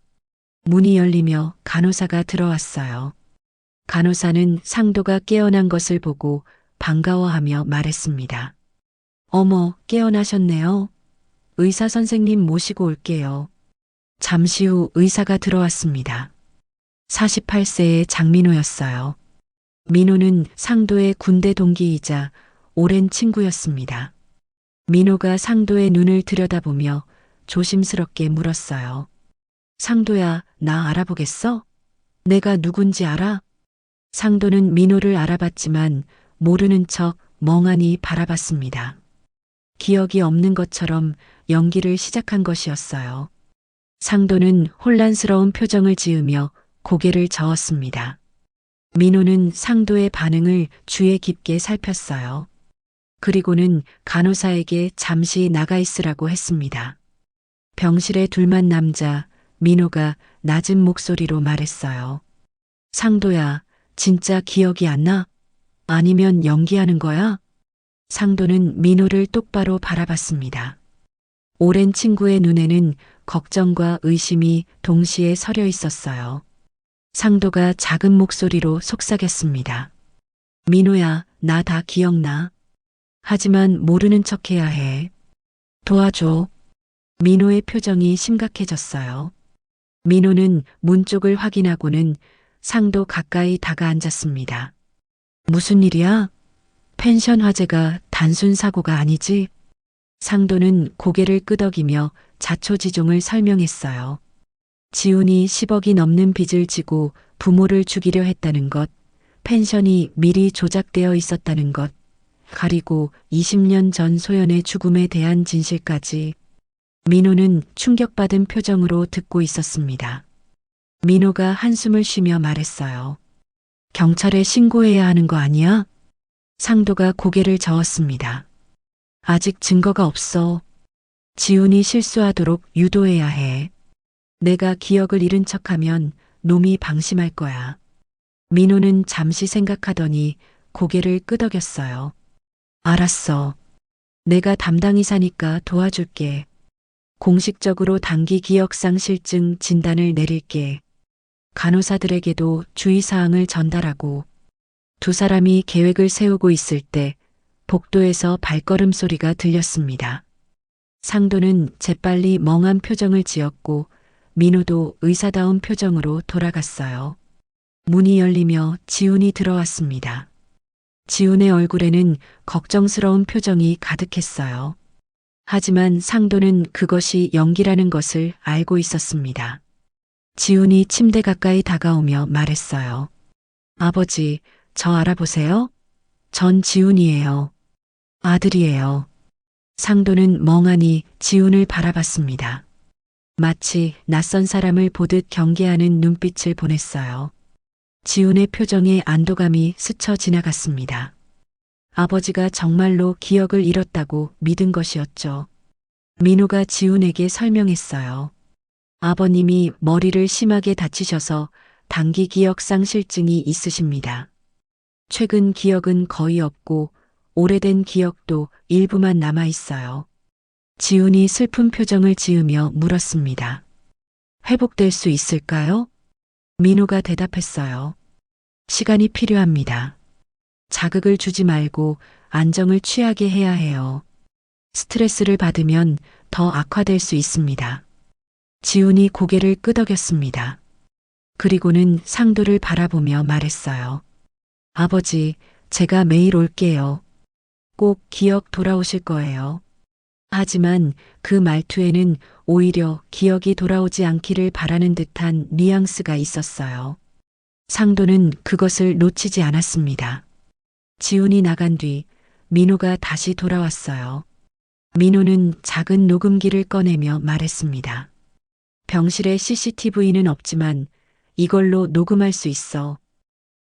문이 열리며 간호사가 들어왔어요. 간호사는 상도가 깨어난 것을 보고 반가워하며 말했습니다. 어머, 깨어나셨네요. 의사 선생님 모시고 올게요. 잠시 후 의사가 들어왔습니다. 48세의 장민호였어요. 민호는 상도의 군대 동기이자 오랜 친구였습니다. 민호가 상도의 눈을 들여다보며 조심스럽게 물었어요. 상도야, 나 알아보겠어? 내가 누군지 알아? 상도는 민호를 알아봤지만 모르는 척 멍하니 바라봤습니다. 기억이 없는 것처럼 연기를 시작한 것이었어요. 상도는 혼란스러운 표정을 지으며 고개를 저었습니다. 민호는 상도의 반응을 주의 깊게 살폈어요. 그리고는 간호사에게 잠시 나가 있으라고 했습니다. 병실에 둘만 남자 민호가 낮은 목소리로 말했어요. 상도야, 진짜 기억이 안 나? 아니면 연기하는 거야? 상도는 민호를 똑바로 바라봤습니다. 오랜 친구의 눈에는 걱정과 의심이 동시에 서려 있었어요. 상도가 작은 목소리로 속삭였습니다. 민호야, 나 다 기억나. 하지만 모르는 척해야 해. 도와줘. 민호의 표정이 심각해졌어요. 민호는 문 쪽을 확인하고는 상도 가까이 다가앉았습니다. 무슨 일이야? 펜션 화재가 단순 사고가 아니지? 상도는 고개를 끄덕이며 자초지종을 설명했어요. 지훈이 10억이 넘는 빚을 지고 부모를 죽이려 했다는 것, 펜션이 미리 조작되어 있었다는 것, 그리고 20년 전 소연의 죽음에 대한 진실까지. 민호는 충격받은 표정으로 듣고 있었습니다. 민호가 한숨을 쉬며 말했어요. 경찰에 신고해야 하는 거 아니야? 상도가 고개를 저었습니다. 아직 증거가 없어. 지훈이 실수하도록 유도해야 해. 내가 기억을 잃은 척하면 놈이 방심할 거야. 민호는 잠시 생각하더니 고개를 끄덕였어요. 알았어. 내가 담당이사니까 도와줄게. 공식적으로 단기 기억상실증 진단을 내릴게. 간호사들에게도 주의사항을 전달하고. 두 사람이 계획을 세우고 있을 때 복도에서 발걸음 소리가 들렸습니다. 상도는 재빨리 멍한 표정을 지었고 민호도 의사다운 표정으로 돌아갔어요. 문이 열리며 지훈이 들어왔습니다. 지훈의 얼굴에는 걱정스러운 표정이 가득했어요. 하지만 상도는 그것이 연기라는 것을 알고 있었습니다. 지훈이 침대 가까이 다가오며 말했어요. 아버지, 저 알아보세요? 전 지훈이에요. 아들이에요. 상도는 멍하니 지훈을 바라봤습니다. 마치 낯선 사람을 보듯 경계하는 눈빛을 보냈어요. 지훈의 표정에 안도감이 스쳐 지나갔습니다. 아버지가 정말로 기억을 잃었다고 믿은 것이었죠. 민호가 지훈에게 설명했어요. 아버님이 머리를 심하게 다치셔서 단기 기억 상실증이 있으십니다. 최근 기억은 거의 없고 오래된 기억도 일부만 남아 있어요. 지훈이 슬픈 표정을 지으며 물었습니다. 회복될 수 있을까요? 민호가 대답했어요. 시간이 필요합니다. 자극을 주지 말고 안정을 취하게 해야 해요. 스트레스를 받으면 더 악화될 수 있습니다. 지훈이 고개를 끄덕였습니다. 그리고는 상도를 바라보며 말했어요. 아버지, 제가 매일 올게요. 꼭 기억 돌아오실 거예요. 하지만 그 말투에는 오히려 기억이 돌아오지 않기를 바라는 듯한 뉘앙스가 있었어요. 상도는 그것을 놓치지 않았습니다. 지훈이 나간 뒤 민호가 다시 돌아왔어요. 민호는 작은 녹음기를 꺼내며 말했습니다. 병실에 CCTV는 없지만 이걸로 녹음할 수 있어.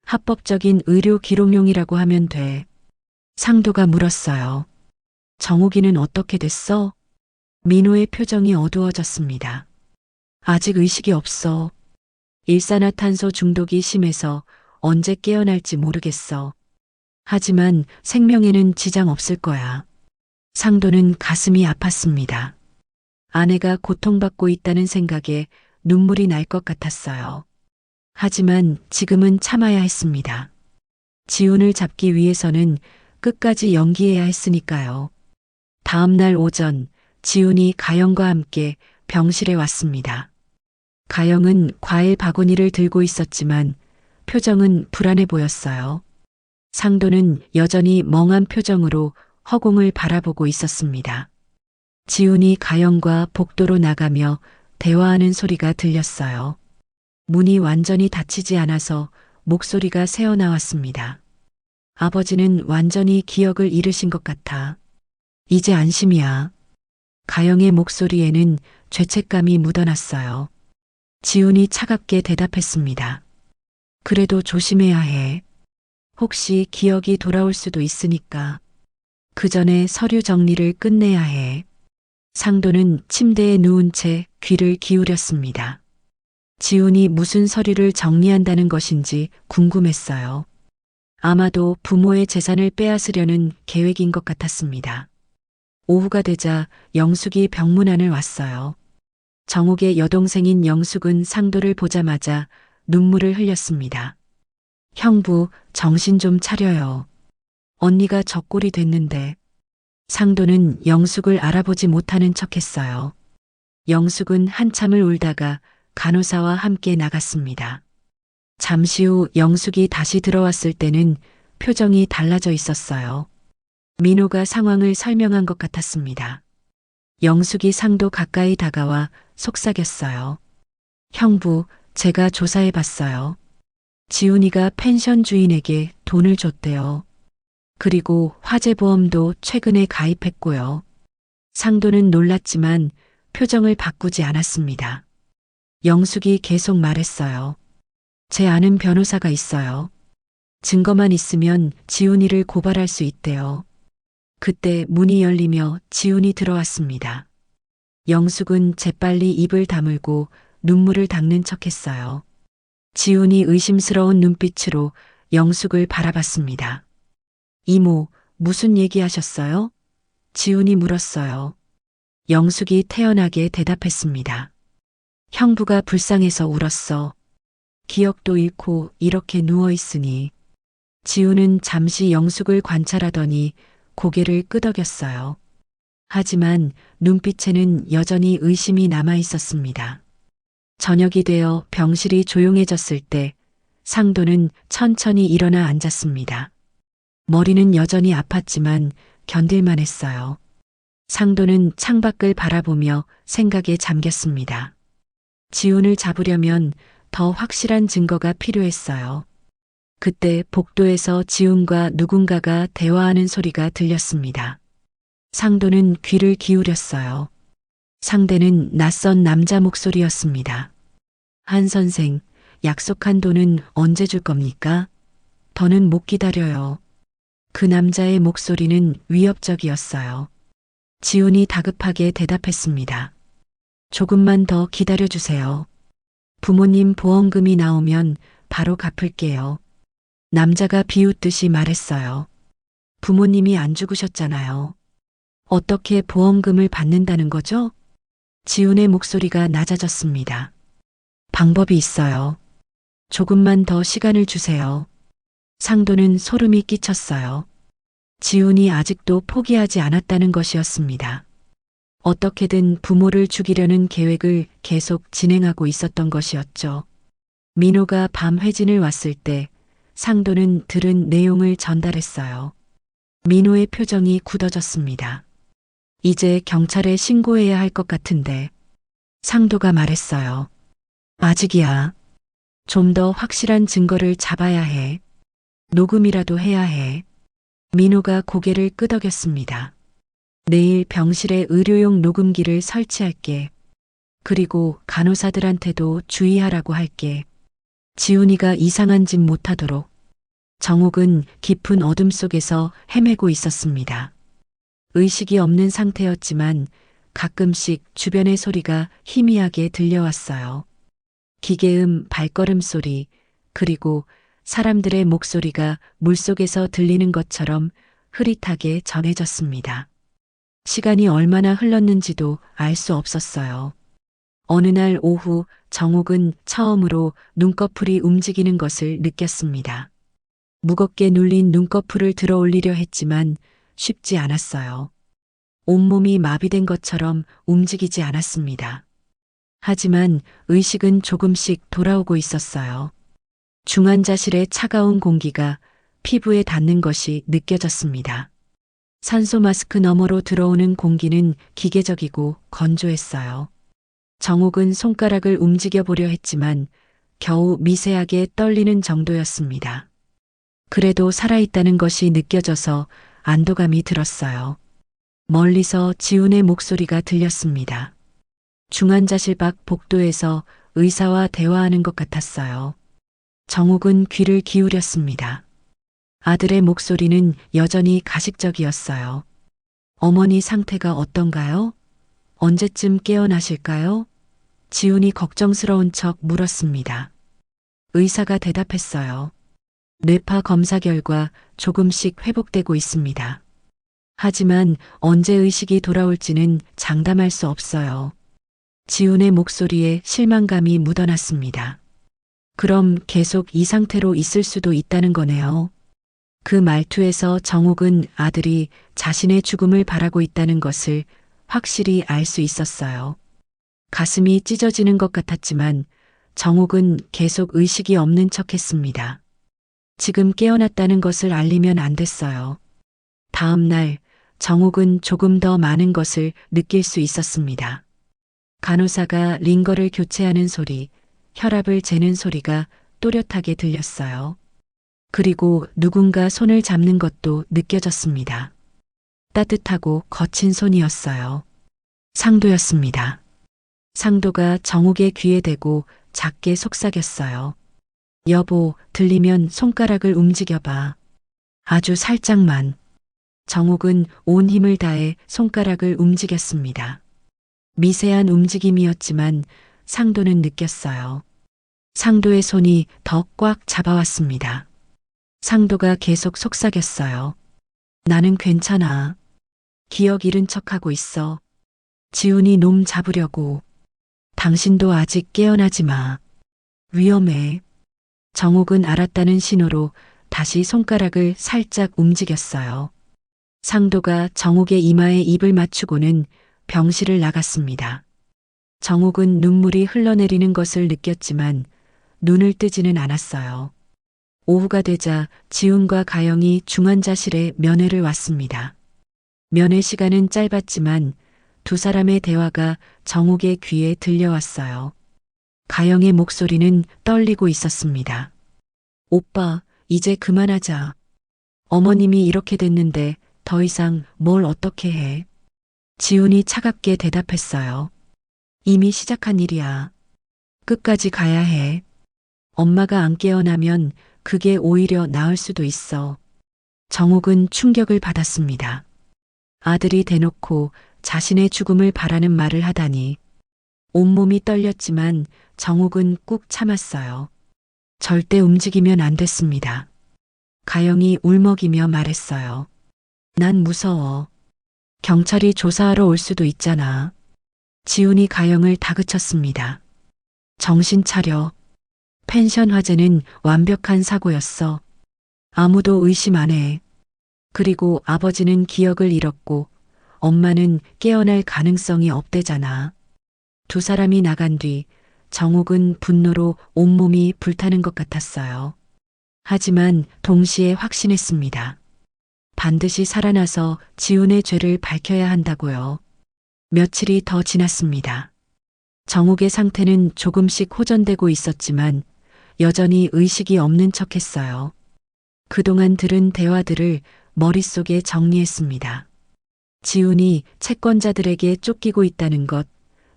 합법적인 의료 기록용이라고 하면 돼. 상도가 물었어요. 정욱이는 어떻게 됐어? 민호의 표정이 어두워졌습니다. 아직 의식이 없어. 일산화탄소 중독이 심해서 언제 깨어날지 모르겠어. 하지만 생명에는 지장 없을 거야. 상도는 가슴이 아팠습니다. 아내가 고통받고 있다는 생각에 눈물이 날 것 같았어요. 하지만 지금은 참아야 했습니다. 지훈을 잡기 위해서는 끝까지 연기해야 했으니까요. 다음 날 오전 지훈이 가영과 함께 병실에 왔습니다. 가영은 과일 바구니를 들고 있었지만 표정은 불안해 보였어요. 상도는 여전히 멍한 표정으로 허공을 바라보고 있었습니다. 지훈이 가영과 복도로 나가며 대화하는 소리가 들렸어요. 문이 완전히 닫히지 않아서 목소리가 새어나왔습니다. 아버지는 완전히 기억을 잃으신 것 같아. 이제 안심이야. 가영의 목소리에는 죄책감이 묻어났어요. 지훈이 차갑게 대답했습니다. 그래도 조심해야 해. 혹시 기억이 돌아올 수도 있으니까. 그 전에 서류 정리를 끝내야 해. 상도는 침대에 누운 채 귀를 기울였습니다. 지훈이 무슨 서류를 정리한다는 것인지 궁금했어요. 아마도 부모의 재산을 빼앗으려는 계획인 것 같았습니다. 오후가 되자 영숙이 병문안을 왔어요. 정욱의 여동생인 영숙은 상도를 보자마자 눈물을 흘렸습니다. 형부, 정신 좀 차려요. 언니가 저 꼴이 됐는데. 상도는 영숙을 알아보지 못하는 척했어요. 영숙은 한참을 울다가 간호사와 함께 나갔습니다. 잠시 후 영숙이 다시 들어왔을 때는 표정이 달라져 있었어요. 민호가 상황을 설명한 것 같았습니다. 영숙이 상도 가까이 다가와 속삭였어요. 형부, 제가 조사해 봤어요. 지훈이가 펜션 주인에게 돈을 줬대요. 그리고 화재보험도 최근에 가입했고요. 상도는 놀랐지만 표정을 바꾸지 않았습니다. 영숙이 계속 말했어요. 제 아는 변호사가 있어요. 증거만 있으면 지훈이를 고발할 수 있대요. 그때 문이 열리며 지훈이 들어왔습니다. 영숙은 재빨리 입을 다물고 눈물을 닦는 척했어요. 지훈이 의심스러운 눈빛으로 영숙을 바라봤습니다. 이모, 무슨 얘기하셨어요? 지훈이 물었어요. 영숙이 태연하게 대답했습니다. 형부가 불쌍해서 울었어. 기억도 잃고 이렇게 누워있으니. 지훈은 잠시 영숙을 관찰하더니 고개를 끄덕였어요. 하지만 눈빛에는 여전히 의심이 남아 있었습니다. 저녁이 되어 병실이 조용해졌을 때 상도는 천천히 일어나 앉았습니다. 머리는 여전히 아팠지만 견딜만 했어요. 상도는 창밖을 바라보며 생각에 잠겼습니다. 지훈을 잡으려면 더 확실한 증거가 필요했어요. 그때 복도에서 지훈과 누군가가 대화하는 소리가 들렸습니다. 상도는 귀를 기울였어요. 상대는 낯선 남자 목소리였습니다. 한 선생, 약속한 돈은 언제 줄 겁니까? 더는 못 기다려요. 그 남자의 목소리는 위협적이었어요. 지훈이 다급하게 대답했습니다. 조금만 더 기다려주세요. 부모님 보험금이 나오면 바로 갚을게요. 남자가 비웃듯이 말했어요. 부모님이 안 죽으셨잖아요. 어떻게 보험금을 받는다는 거죠? 지훈의 목소리가 낮아졌습니다. 방법이 있어요. 조금만 더 시간을 주세요. 상도는 소름이 끼쳤어요. 지훈이 아직도 포기하지 않았다는 것이었습니다. 어떻게든 부모를 죽이려는 계획을 계속 진행하고 있었던 것이었죠. 민호가 밤 회진을 왔을 때 상도는 들은 내용을 전달했어요. 민호의 표정이 굳어졌습니다. 이제 경찰에 신고해야 할 것 같은데. 상도가 말했어요. 아직이야. 좀 더 확실한 증거를 잡아야 해. 녹음이라도 해야 해. 민호가 고개를 끄덕였습니다. 내일 병실에 의료용 녹음기를 설치할게. 그리고 간호사들한테도 주의하라고 할게. 지훈이가 이상한 짓 못하도록. 정옥은 깊은 어둠 속에서 헤매고 있었습니다. 의식이 없는 상태였지만 가끔씩 주변의 소리가 희미하게 들려왔어요. 기계음, 발걸음 소리, 그리고 사람들의 목소리가 물속에서 들리는 것처럼 흐릿하게 전해졌습니다. 시간이 얼마나 흘렀는지도 알 수 없었어요. 어느 날 오후 정옥은 처음으로 눈꺼풀이 움직이는 것을 느꼈습니다. 무겁게 눌린 눈꺼풀을 들어 올리려 했지만 쉽지 않았어요. 온몸이 마비된 것처럼 움직이지 않았습니다. 하지만 의식은 조금씩 돌아오고 있었어요. 중환자실의 차가운 공기가 피부에 닿는 것이 느껴졌습니다. 산소 마스크 너머로 들어오는 공기는 기계적이고 건조했어요. 정옥은 손가락을 움직여 보려 했지만 겨우 미세하게 떨리는 정도였습니다. 그래도 살아있다는 것이 느껴져서 안도감이 들었어요. 멀리서 지훈의 목소리가 들렸습니다. 중환자실 밖 복도에서 의사와 대화하는 것 같았어요. 정옥은 귀를 기울였습니다. 아들의 목소리는 여전히 가식적이었어요. 어머니 상태가 어떤가요? 언제쯤 깨어나실까요? 지훈이 걱정스러운 척 물었습니다. 의사가 대답했어요. 뇌파 검사 결과 조금씩 회복되고 있습니다. 하지만 언제 의식이 돌아올지는 장담할 수 없어요. 지훈의 목소리에 실망감이 묻어났습니다. 그럼 계속 이 상태로 있을 수도 있다는 거네요. 그 말투에서 정옥은 아들이 자신의 죽음을 바라고 있다는 것을 확실히 알 수 있었어요. 가슴이 찢어지는 것 같았지만 정옥은 계속 의식이 없는 척 했습니다. 지금 깨어났다는 것을 알리면 안 됐어요. 다음 날 정옥은 조금 더 많은 것을 느낄 수 있었습니다. 간호사가 링거를 교체하는 소리, 혈압을 재는 소리가 또렷하게 들렸어요. 그리고 누군가 손을 잡는 것도 느껴졌습니다. 따뜻하고 거친 손이었어요. 상도였습니다. 상도가 정옥의 귀에 대고 작게 속삭였어요. 여보, 들리면 손가락을 움직여봐. 아주 살짝만. 정옥은 온 힘을 다해 손가락을 움직였습니다. 미세한 움직임이었지만 상도는 느꼈어요. 상도의 손이 더 꽉 잡아왔습니다. 상도가 계속 속삭였어요. 나는 괜찮아. 기억 잃은 척하고 있어. 지훈이 놈 잡으려고. 당신도 아직 깨어나지 마. 위험해. 정옥은 알았다는 신호로 다시 손가락을 살짝 움직였어요. 상도가 정옥의 이마에 입을 맞추고는 병실을 나갔습니다. 정옥은 눈물이 흘러내리는 것을 느꼈지만 눈을 뜨지는 않았어요. 오후가 되자 지훈과 가영이 중환자실에 면회를 왔습니다. 면회 시간은 짧았지만 두 사람의 대화가 정옥의 귀에 들려왔어요. 가영의 목소리는 떨리고 있었습니다. 오빠, 이제 그만하자. 어머님이 이렇게 됐는데 더 이상 뭘 어떻게 해. 지훈이 차갑게 대답했어요. 이미 시작한 일이야. 끝까지 가야 해. 엄마가 안 깨어나면 그게 오히려 나을 수도 있어. 정옥은 충격을 받았습니다. 아들이 대놓고 자신의 죽음을 바라는 말을 하다니. 온몸이 떨렸지만 정옥은 꾹 참았어요. 절대 움직이면 안 됐습니다. 가영이 울먹이며 말했어요. 난 무서워. 경찰이 조사하러 올 수도 있잖아. 지훈이 가영을 다그쳤습니다. 정신 차려. 펜션 화재는 완벽한 사고였어. 아무도 의심 안 해. 그리고 아버지는 기억을 잃었고 엄마는 깨어날 가능성이 없대잖아. 두 사람이 나간 뒤 정옥은 분노로 온몸이 불타는 것 같았어요. 하지만 동시에 확신했습니다. 반드시 살아나서 지훈의 죄를 밝혀야 한다고요. 며칠이 더 지났습니다. 정옥의 상태는 조금씩 호전되고 있었지만 여전히 의식이 없는 척했어요. 그동안 들은 대화들을 머릿속에 정리했습니다. 지훈이 채권자들에게 쫓기고 있다는 것,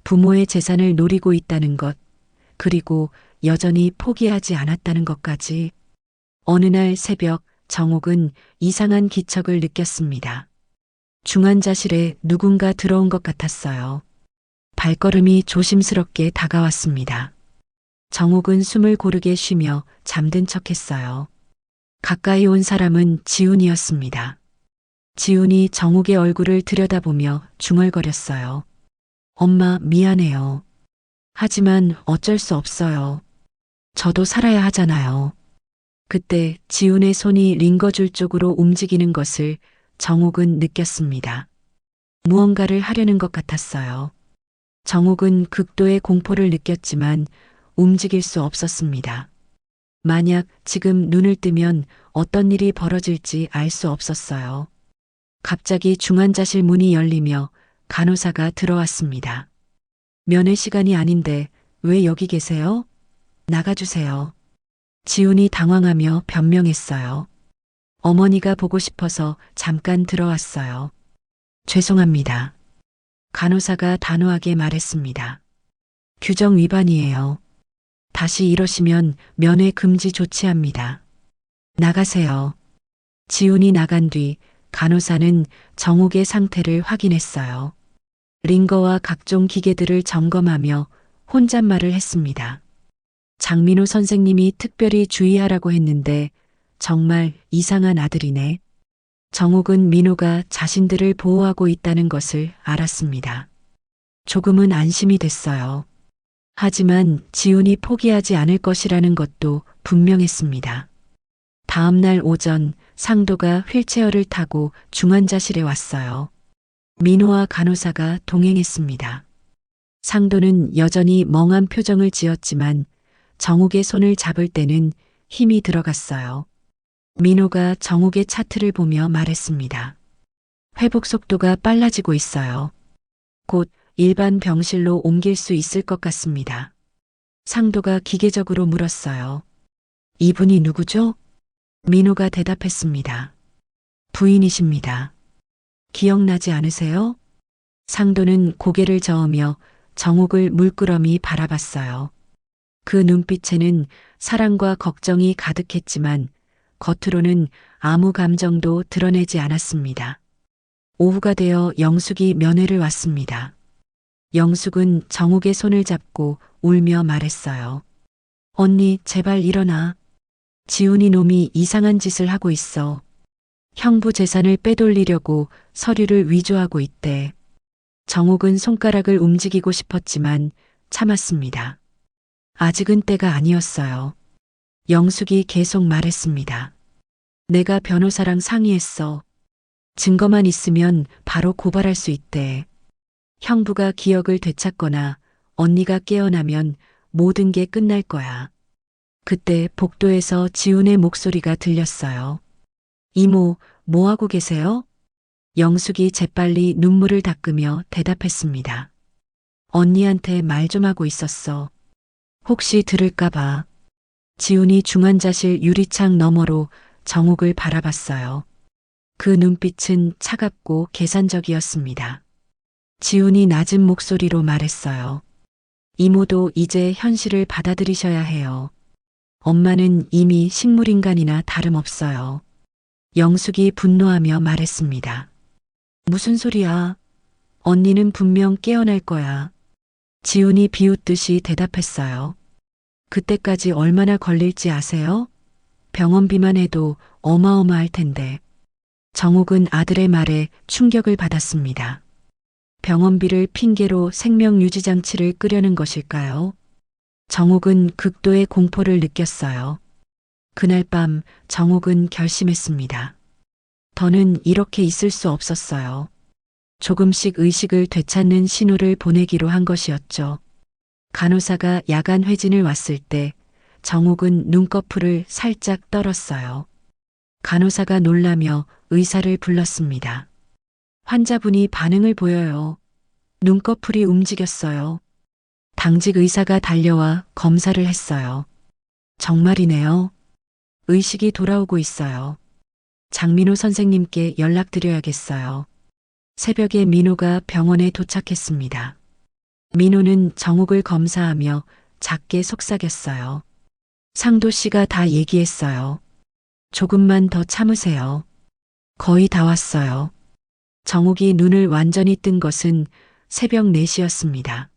부모의 재산을 노리고 있다는 것, 그리고 여전히 포기하지 않았다는 것까지. 어느 날 새벽 정옥은 이상한 기척을 느꼈습니다. 중환자실에 누군가 들어온 것 같았어요. 발걸음이 조심스럽게 다가왔습니다. 정옥은 숨을 고르게 쉬며 잠든 척했어요. 가까이 온 사람은 지훈이었습니다. 지훈이 정옥의 얼굴을 들여다보며 중얼거렸어요. 엄마, 미안해요. 하지만 어쩔 수 없어요. 저도 살아야 하잖아요. 그때 지훈의 손이 링거줄 쪽으로 움직이는 것을 정옥은 느꼈습니다. 무언가를 하려는 것 같았어요. 정옥은 극도의 공포를 느꼈지만 움직일 수 없었습니다. 만약 지금 눈을 뜨면 어떤 일이 벌어질지 알 수 없었어요. 갑자기 중환자실 문이 열리며 간호사가 들어왔습니다. 면회 시간이 아닌데 왜 여기 계세요? 나가주세요. 지훈이 당황하며 변명했어요. 어머니가 보고 싶어서 잠깐 들어왔어요. 죄송합니다. 간호사가 단호하게 말했습니다. 규정 위반이에요. 다시 이러시면 면회 금지 조치합니다. 나가세요. 지훈이 나간 뒤 간호사는 정옥의 상태를 확인했어요. 링거와 각종 기계들을 점검하며 혼잣말을 했습니다. 장민호 선생님이 특별히 주의하라고 했는데 정말 이상한 아들이네. 정옥은 민호가 자신들을 보호하고 있다는 것을 알았습니다. 조금은 안심이 됐어요. 하지만 지훈이 포기하지 않을 것이라는 것도 분명했습니다. 다음 날 오전 상도가 휠체어를 타고 중환자실에 왔어요. 민호와 간호사가 동행했습니다. 상도는 여전히 멍한 표정을 지었지만 정옥의 손을 잡을 때는 힘이 들어갔어요. 민호가 정욱의 차트를 보며 말했습니다. 회복 속도가 빨라지고 있어요. 곧 일반 병실로 옮길 수 있을 것 같습니다. 상도가 기계적으로 물었어요. 이분이 누구죠? 민호가 대답했습니다. 부인이십니다. 기억나지 않으세요? 상도는 고개를 저으며 정욱을 물끄러미 바라봤어요. 그 눈빛에는 사랑과 걱정이 가득했지만 겉으로는 아무 감정도 드러내지 않았습니다. 오후가 되어 영숙이 면회를 왔습니다. 영숙은 정욱의 손을 잡고 울며 말했어요. 언니, 제발 일어나. 지훈이 놈이 이상한 짓을 하고 있어. 형부 재산을 빼돌리려고 서류를 위조하고 있대. 정욱은 손가락을 움직이고 싶었지만 참았습니다. 아직은 때가 아니었어요. 영숙이 계속 말했습니다. 내가 변호사랑 상의했어. 증거만 있으면 바로 고발할 수 있대. 형부가 기억을 되찾거나 언니가 깨어나면 모든 게 끝날 거야. 그때 복도에서 지훈의 목소리가 들렸어요. 이모, 뭐 하고 계세요? 영숙이 재빨리 눈물을 닦으며 대답했습니다. 언니한테 말 좀 하고 있었어. 혹시 들을까봐. 지훈이 중환자실 유리창 너머로 정욱을 바라봤어요. 그 눈빛은 차갑고 계산적이었습니다. 지훈이 낮은 목소리로 말했어요. 이모도 이제 현실을 받아들이셔야 해요. 엄마는 이미 식물인간이나 다름없어요. 영숙이 분노하며 말했습니다. 무슨 소리야? 언니는 분명 깨어날 거야. 지훈이 비웃듯이 대답했어요. 그때까지 얼마나 걸릴지 아세요? 병원비만 해도 어마어마할 텐데. 정욱은 아들의 말에 충격을 받았습니다. 병원비를 핑계로 생명유지장치를 끄려는 것일까요? 정욱은 극도의 공포를 느꼈어요. 그날 밤 정욱은 결심했습니다. 더는 이렇게 있을 수 없었어요. 조금씩 의식을 되찾는 신호를 보내기로 한 것이었죠. 간호사가 야간 회진을 왔을 때 정욱은 눈꺼풀을 살짝 떨었어요. 간호사가 놀라며 의사를 불렀습니다. 환자분이 반응을 보여요. 눈꺼풀이 움직였어요. 당직 의사가 달려와 검사를 했어요. 정말이네요. 의식이 돌아오고 있어요. 장민호 선생님께 연락드려야겠어요. 새벽에 민호가 병원에 도착했습니다. 민호는 정욱을 검사하며 작게 속삭였어요. 상도 씨가 다 얘기했어요. 조금만 더 참으세요. 거의 다 왔어요. 정욱이 눈을 완전히 뜬 것은 새벽 4시였습니다.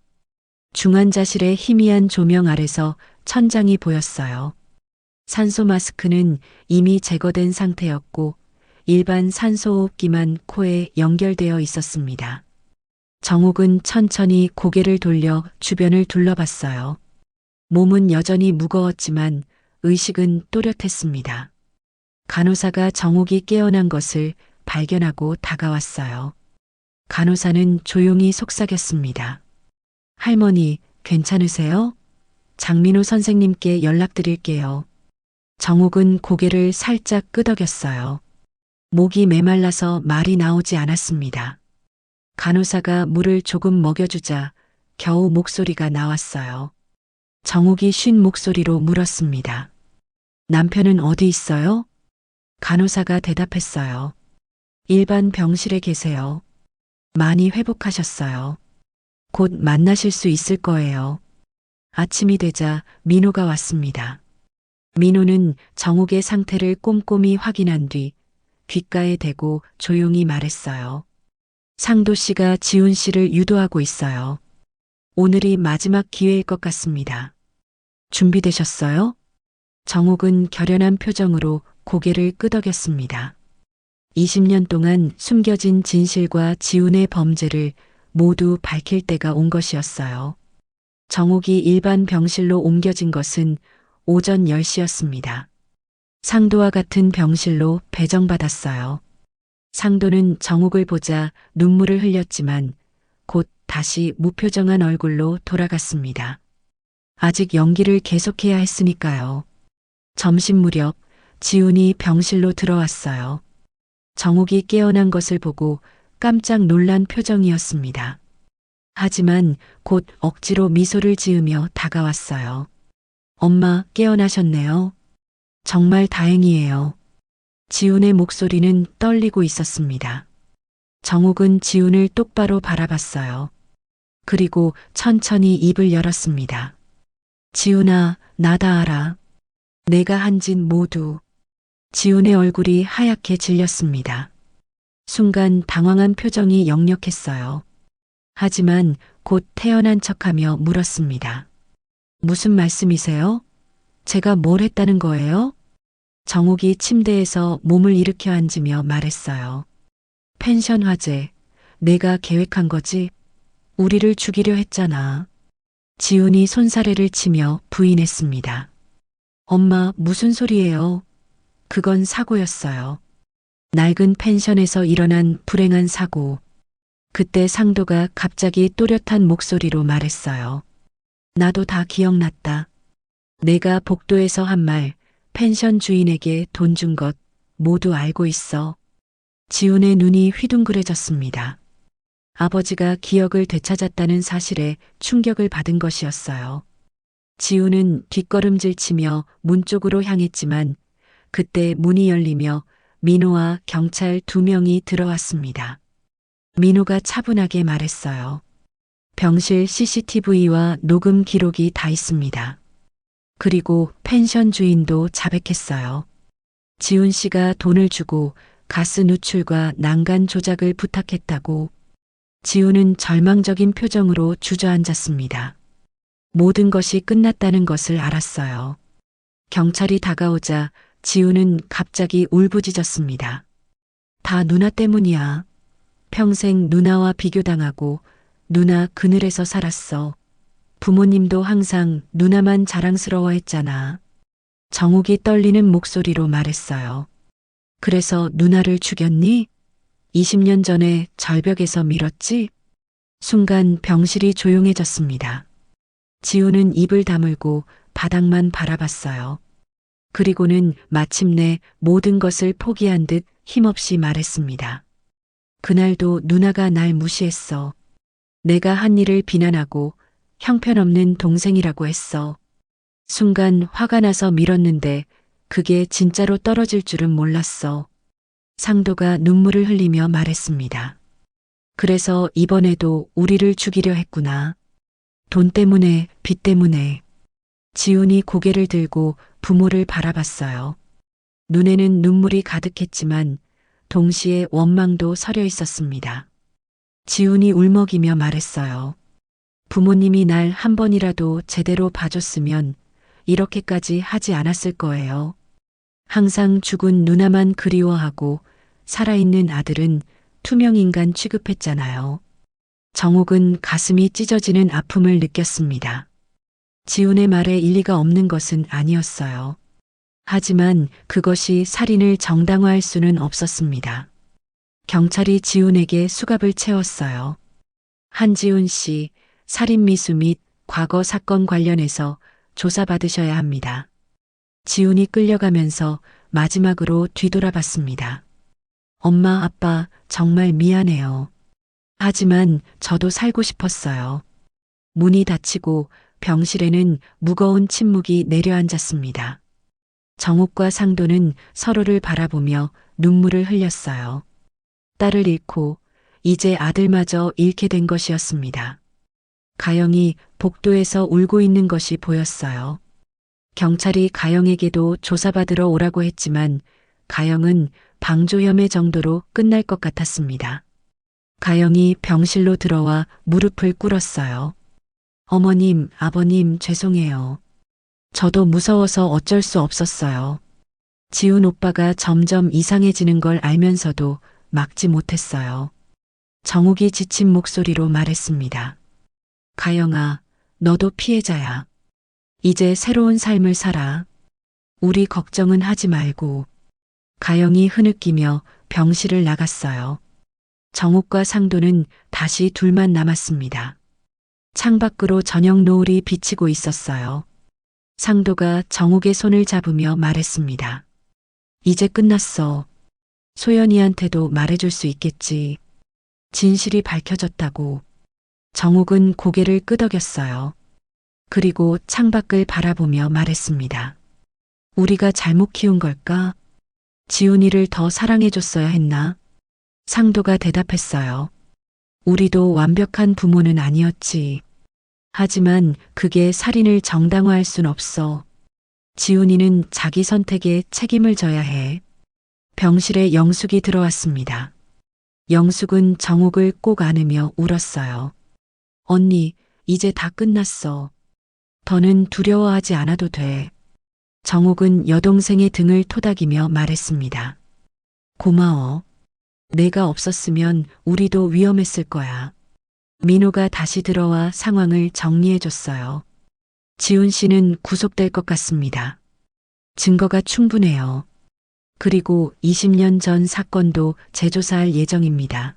중환자실의 희미한 조명 아래서 천장이 보였어요. 산소 마스크는 이미 제거된 상태였고 일반 산소호흡기만 코에 연결되어 있었습니다. 정욱은 천천히 고개를 돌려 주변을 둘러봤어요. 몸은 여전히 무거웠지만 의식은 또렷했습니다. 간호사가 정욱이 깨어난 것을 발견하고 다가왔어요. 간호사는 조용히 속삭였습니다. 할머니, 괜찮으세요? 장민호 선생님께 연락드릴게요. 정욱은 고개를 살짝 끄덕였어요. 목이 메말라서 말이 나오지 않았습니다. 간호사가 물을 조금 먹여주자 겨우 목소리가 나왔어요. 정욱이 쉰 목소리로 물었습니다. 남편은 어디 있어요? 간호사가 대답했어요. 일반 병실에 계세요. 많이 회복하셨어요. 곧 만나실 수 있을 거예요. 아침이 되자 민호가 왔습니다. 민호는 정욱의 상태를 꼼꼼히 확인한 뒤 귓가에 대고 조용히 말했어요. 상도 씨가 지훈 씨를 유도하고 있어요. 오늘이 마지막 기회일 것 같습니다. 준비되셨어요? 정욱은 결연한 표정으로 고개를 끄덕였습니다. 20년 동안 숨겨진 진실과 지훈의 범죄를 모두 밝힐 때가 온 것이었어요. 정욱이 일반 병실로 옮겨진 것은 오전 10시였습니다. 상도와 같은 병실로 배정받았어요. 상도는 정욱을 보자 눈물을 흘렸지만 곧 다시 무표정한 얼굴로 돌아갔습니다. 아직 연기를 계속해야 했으니까요. 점심 무렵 지훈이 병실로 들어왔어요. 정욱이 깨어난 것을 보고 깜짝 놀란 표정이었습니다. 하지만 곧 억지로 미소를 지으며 다가왔어요. 엄마, 깨어나셨네요. 정말 다행이에요. 지훈의 목소리는 떨리고 있었습니다. 정욱은 지훈을 똑바로 바라봤어요. 그리고 천천히 입을 열었습니다. 지훈아, 나 다 알아. 내가 한 짓 모두. 지훈의 얼굴이 하얗게 질렸습니다. 순간 당황한 표정이 역력했어요. 하지만 곧 태연한 척하며 물었습니다. 무슨 말씀이세요? 제가 뭘 했다는 거예요? 정욱이 침대에서 몸을 일으켜 앉으며 말했어요. 펜션 화재, 내가 계획한 거지? 우리를 죽이려 했잖아. 지훈이 손사래를 치며 부인했습니다. 엄마, 무슨 소리예요? 그건 사고였어요. 낡은 펜션에서 일어난 불행한 사고. 그때 상도가 갑자기 또렷한 목소리로 말했어요. 나도 다 기억났다. 내가 복도에서 한 말, 펜션 주인에게 돈 준 것 모두 알고 있어. 지훈의 눈이 휘둥그레졌습니다. 아버지가 기억을 되찾았다는 사실에 충격을 받은 것이었어요. 지훈은 뒷걸음질 치며 문 쪽으로 향했지만 그때 문이 열리며 민호와 경찰 2명이 들어왔습니다. 민호가 차분하게 말했어요. 병실 CCTV와 녹음 기록이 다 있습니다. 그리고 펜션 주인도 자백했어요. 지훈 씨가 돈을 주고 가스 누출과 난간 조작을 부탁했다고. 지훈은 절망적인 표정으로 주저앉았습니다. 모든 것이 끝났다는 것을 알았어요. 경찰이 다가오자 지훈은 갑자기 울부짖었습니다. 다 누나 때문이야. 평생 누나와 비교당하고 누나 그늘에서 살았어. 부모님도 항상 누나만 자랑스러워했잖아. 정욱이 떨리는 목소리로 말했어요. 그래서 누나를 죽였니? 20년 전에 절벽에서 밀었지? 순간 병실이 조용해졌습니다. 지훈은 입을 다물고 바닥만 바라봤어요. 그리고는 마침내 모든 것을 포기한 듯 힘없이 말했습니다. 그날도 누나가 날 무시했어. 내가 한 일을 비난하고 형편없는 동생이라고 했어. 순간 화가 나서 밀었는데 그게 진짜로 떨어질 줄은 몰랐어. 상도가 눈물을 흘리며 말했습니다. 그래서 이번에도 우리를 죽이려 했구나. 돈 때문에, 빚 때문에. 지훈이 고개를 들고 부모를 바라봤어요. 눈에는 눈물이 가득했지만 동시에 원망도 서려 있었습니다. 지훈이 울먹이며 말했어요. 부모님이 날 한 번이라도 제대로 봐줬으면 이렇게까지 하지 않았을 거예요. 항상 죽은 누나만 그리워하고 살아있는 아들은 투명인간 취급했잖아요. 정욱은 가슴이 찢어지는 아픔을 느꼈습니다. 지훈의 말에 일리가 없는 것은 아니었어요. 하지만 그것이 살인을 정당화할 수는 없었습니다. 경찰이 지훈에게 수갑을 채웠어요. 한지훈 씨, 살인 미수 및 과거 사건 관련해서 조사받으셔야 합니다. 지훈이 끌려가면서 마지막으로 뒤돌아봤습니다. 엄마, 아빠, 정말 미안해요. 하지만 저도 살고 싶었어요. 문이 닫히고 병실에는 무거운 침묵이 내려앉았습니다. 정욱과 상도는 서로를 바라보며 눈물을 흘렸어요. 딸을 잃고 이제 아들마저 잃게 된 것이었습니다. 가영이 복도에서 울고 있는 것이 보였어요. 경찰이 가영에게도 조사받으러 오라고 했지만 가영은 방조혐의 정도로 끝날 것 같았습니다. 가영이 병실로 들어와 무릎을 꿇었어요. 어머님, 아버님, 죄송해요. 저도 무서워서 어쩔 수 없었어요. 지훈 오빠가 점점 이상해지는 걸 알면서도 막지 못했어요. 정욱이 지친 목소리로 말했습니다. 가영아, 너도 피해자야. 이제 새로운 삶을 살아. 우리 걱정은 하지 말고. 가영이 흐느끼며 병실을 나갔어요. 정욱과 상도는 다시 둘만 남았습니다. 창밖으로 저녁 노을이 비치고 있었어요. 상도가 정욱의 손을 잡으며 말했습니다. 이제 끝났어. 소연이한테도 말해줄 수 있겠지. 진실이 밝혀졌다고. 정욱은 고개를 끄덕였어요. 그리고 창밖을 바라보며 말했습니다. 우리가 잘못 키운 걸까? 지훈이를 더 사랑해줬어야 했나? 상도가 대답했어요. 우리도 완벽한 부모는 아니었지. 하지만 그게 살인을 정당화할 순 없어. 지훈이는 자기 선택에 책임을 져야 해. 병실에 영숙이 들어왔습니다. 영숙은 정욱을 꼭 안으며 울었어요. 언니, 이제 다 끝났어. 더는 두려워하지 않아도 돼. 정욱은 여동생의 등을 토닥이며 말했습니다. 고마워. 내가 없었으면 우리도 위험했을 거야. 민호가 다시 들어와 상황을 정리해줬어요. 지훈 씨는 구속될 것 같습니다. 증거가 충분해요. 그리고 20년 전 사건도 재조사할 예정입니다.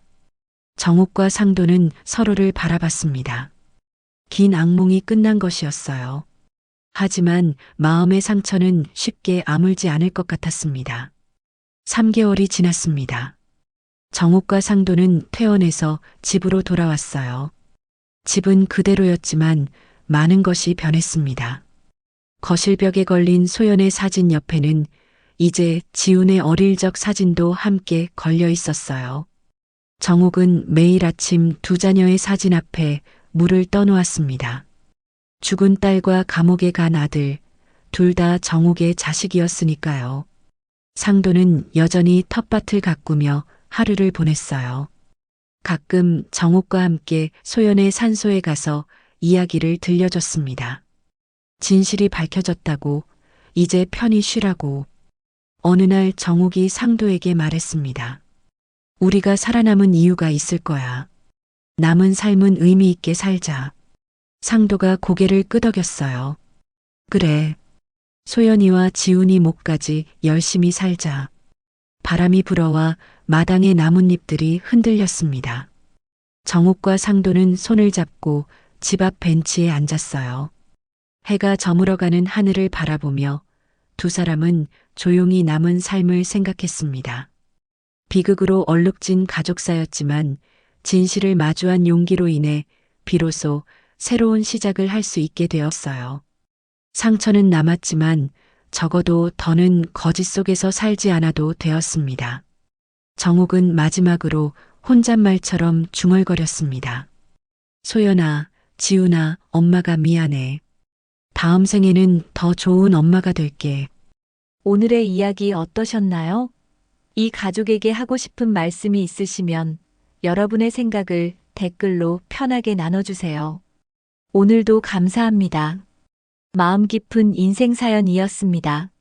정욱과 상도는 서로를 바라봤습니다. 긴 악몽이 끝난 것이었어요. 하지만 마음의 상처는 쉽게 아물지 않을 것 같았습니다. 3개월이 지났습니다. 정욱과 상도는 퇴원해서 집으로 돌아왔어요. 집은 그대로였지만 많은 것이 변했습니다. 거실벽에 걸린 소연의 사진 옆에는 이제 지훈의 어릴 적 사진도 함께 걸려 있었어요. 정욱은 매일 아침 두 자녀의 사진 앞에 물을 떠놓았습니다. 죽은 딸과 감옥에 간 아들, 둘 다 정욱의 자식이었으니까요. 상도는 여전히 텃밭을 가꾸며 하루를 보냈어요. 가끔 정욱과 함께 소연의 산소에 가서 이야기를 들려줬습니다. 진실이 밝혀졌다고, 이제 편히 쉬라고. 어느 날 정욱이 상도에게 말했습니다. 우리가 살아남은 이유가 있을 거야. 남은 삶은 의미 있게 살자. 상도가 고개를 끄덕였어요. 그래. 소연이와 지훈이 목까지 열심히 살자. 바람이 불어와 마당의 나뭇잎들이 흔들렸습니다. 정욱과 상도는 손을 잡고 집 앞 벤치에 앉았어요. 해가 저물어가는 하늘을 바라보며 두 사람은 조용히 남은 삶을 생각했습니다. 비극으로 얼룩진 가족사였지만 진실을 마주한 용기로 인해 비로소 새로운 시작을 할 수 있게 되었어요. 상처는 남았지만 적어도 더는 거짓 속에서 살지 않아도 되었습니다. 정욱은 마지막으로 혼잣말처럼 중얼거렸습니다. 소연아, 지훈아, 엄마가 미안해. 다음 생에는 더 좋은 엄마가 될게. 오늘의 이야기 어떠셨나요? 이 가족에게 하고 싶은 말씀이 있으시면 여러분의 생각을 댓글로 편하게 나눠주세요. 오늘도 감사합니다. 마음 깊은 인생 사연이었습니다.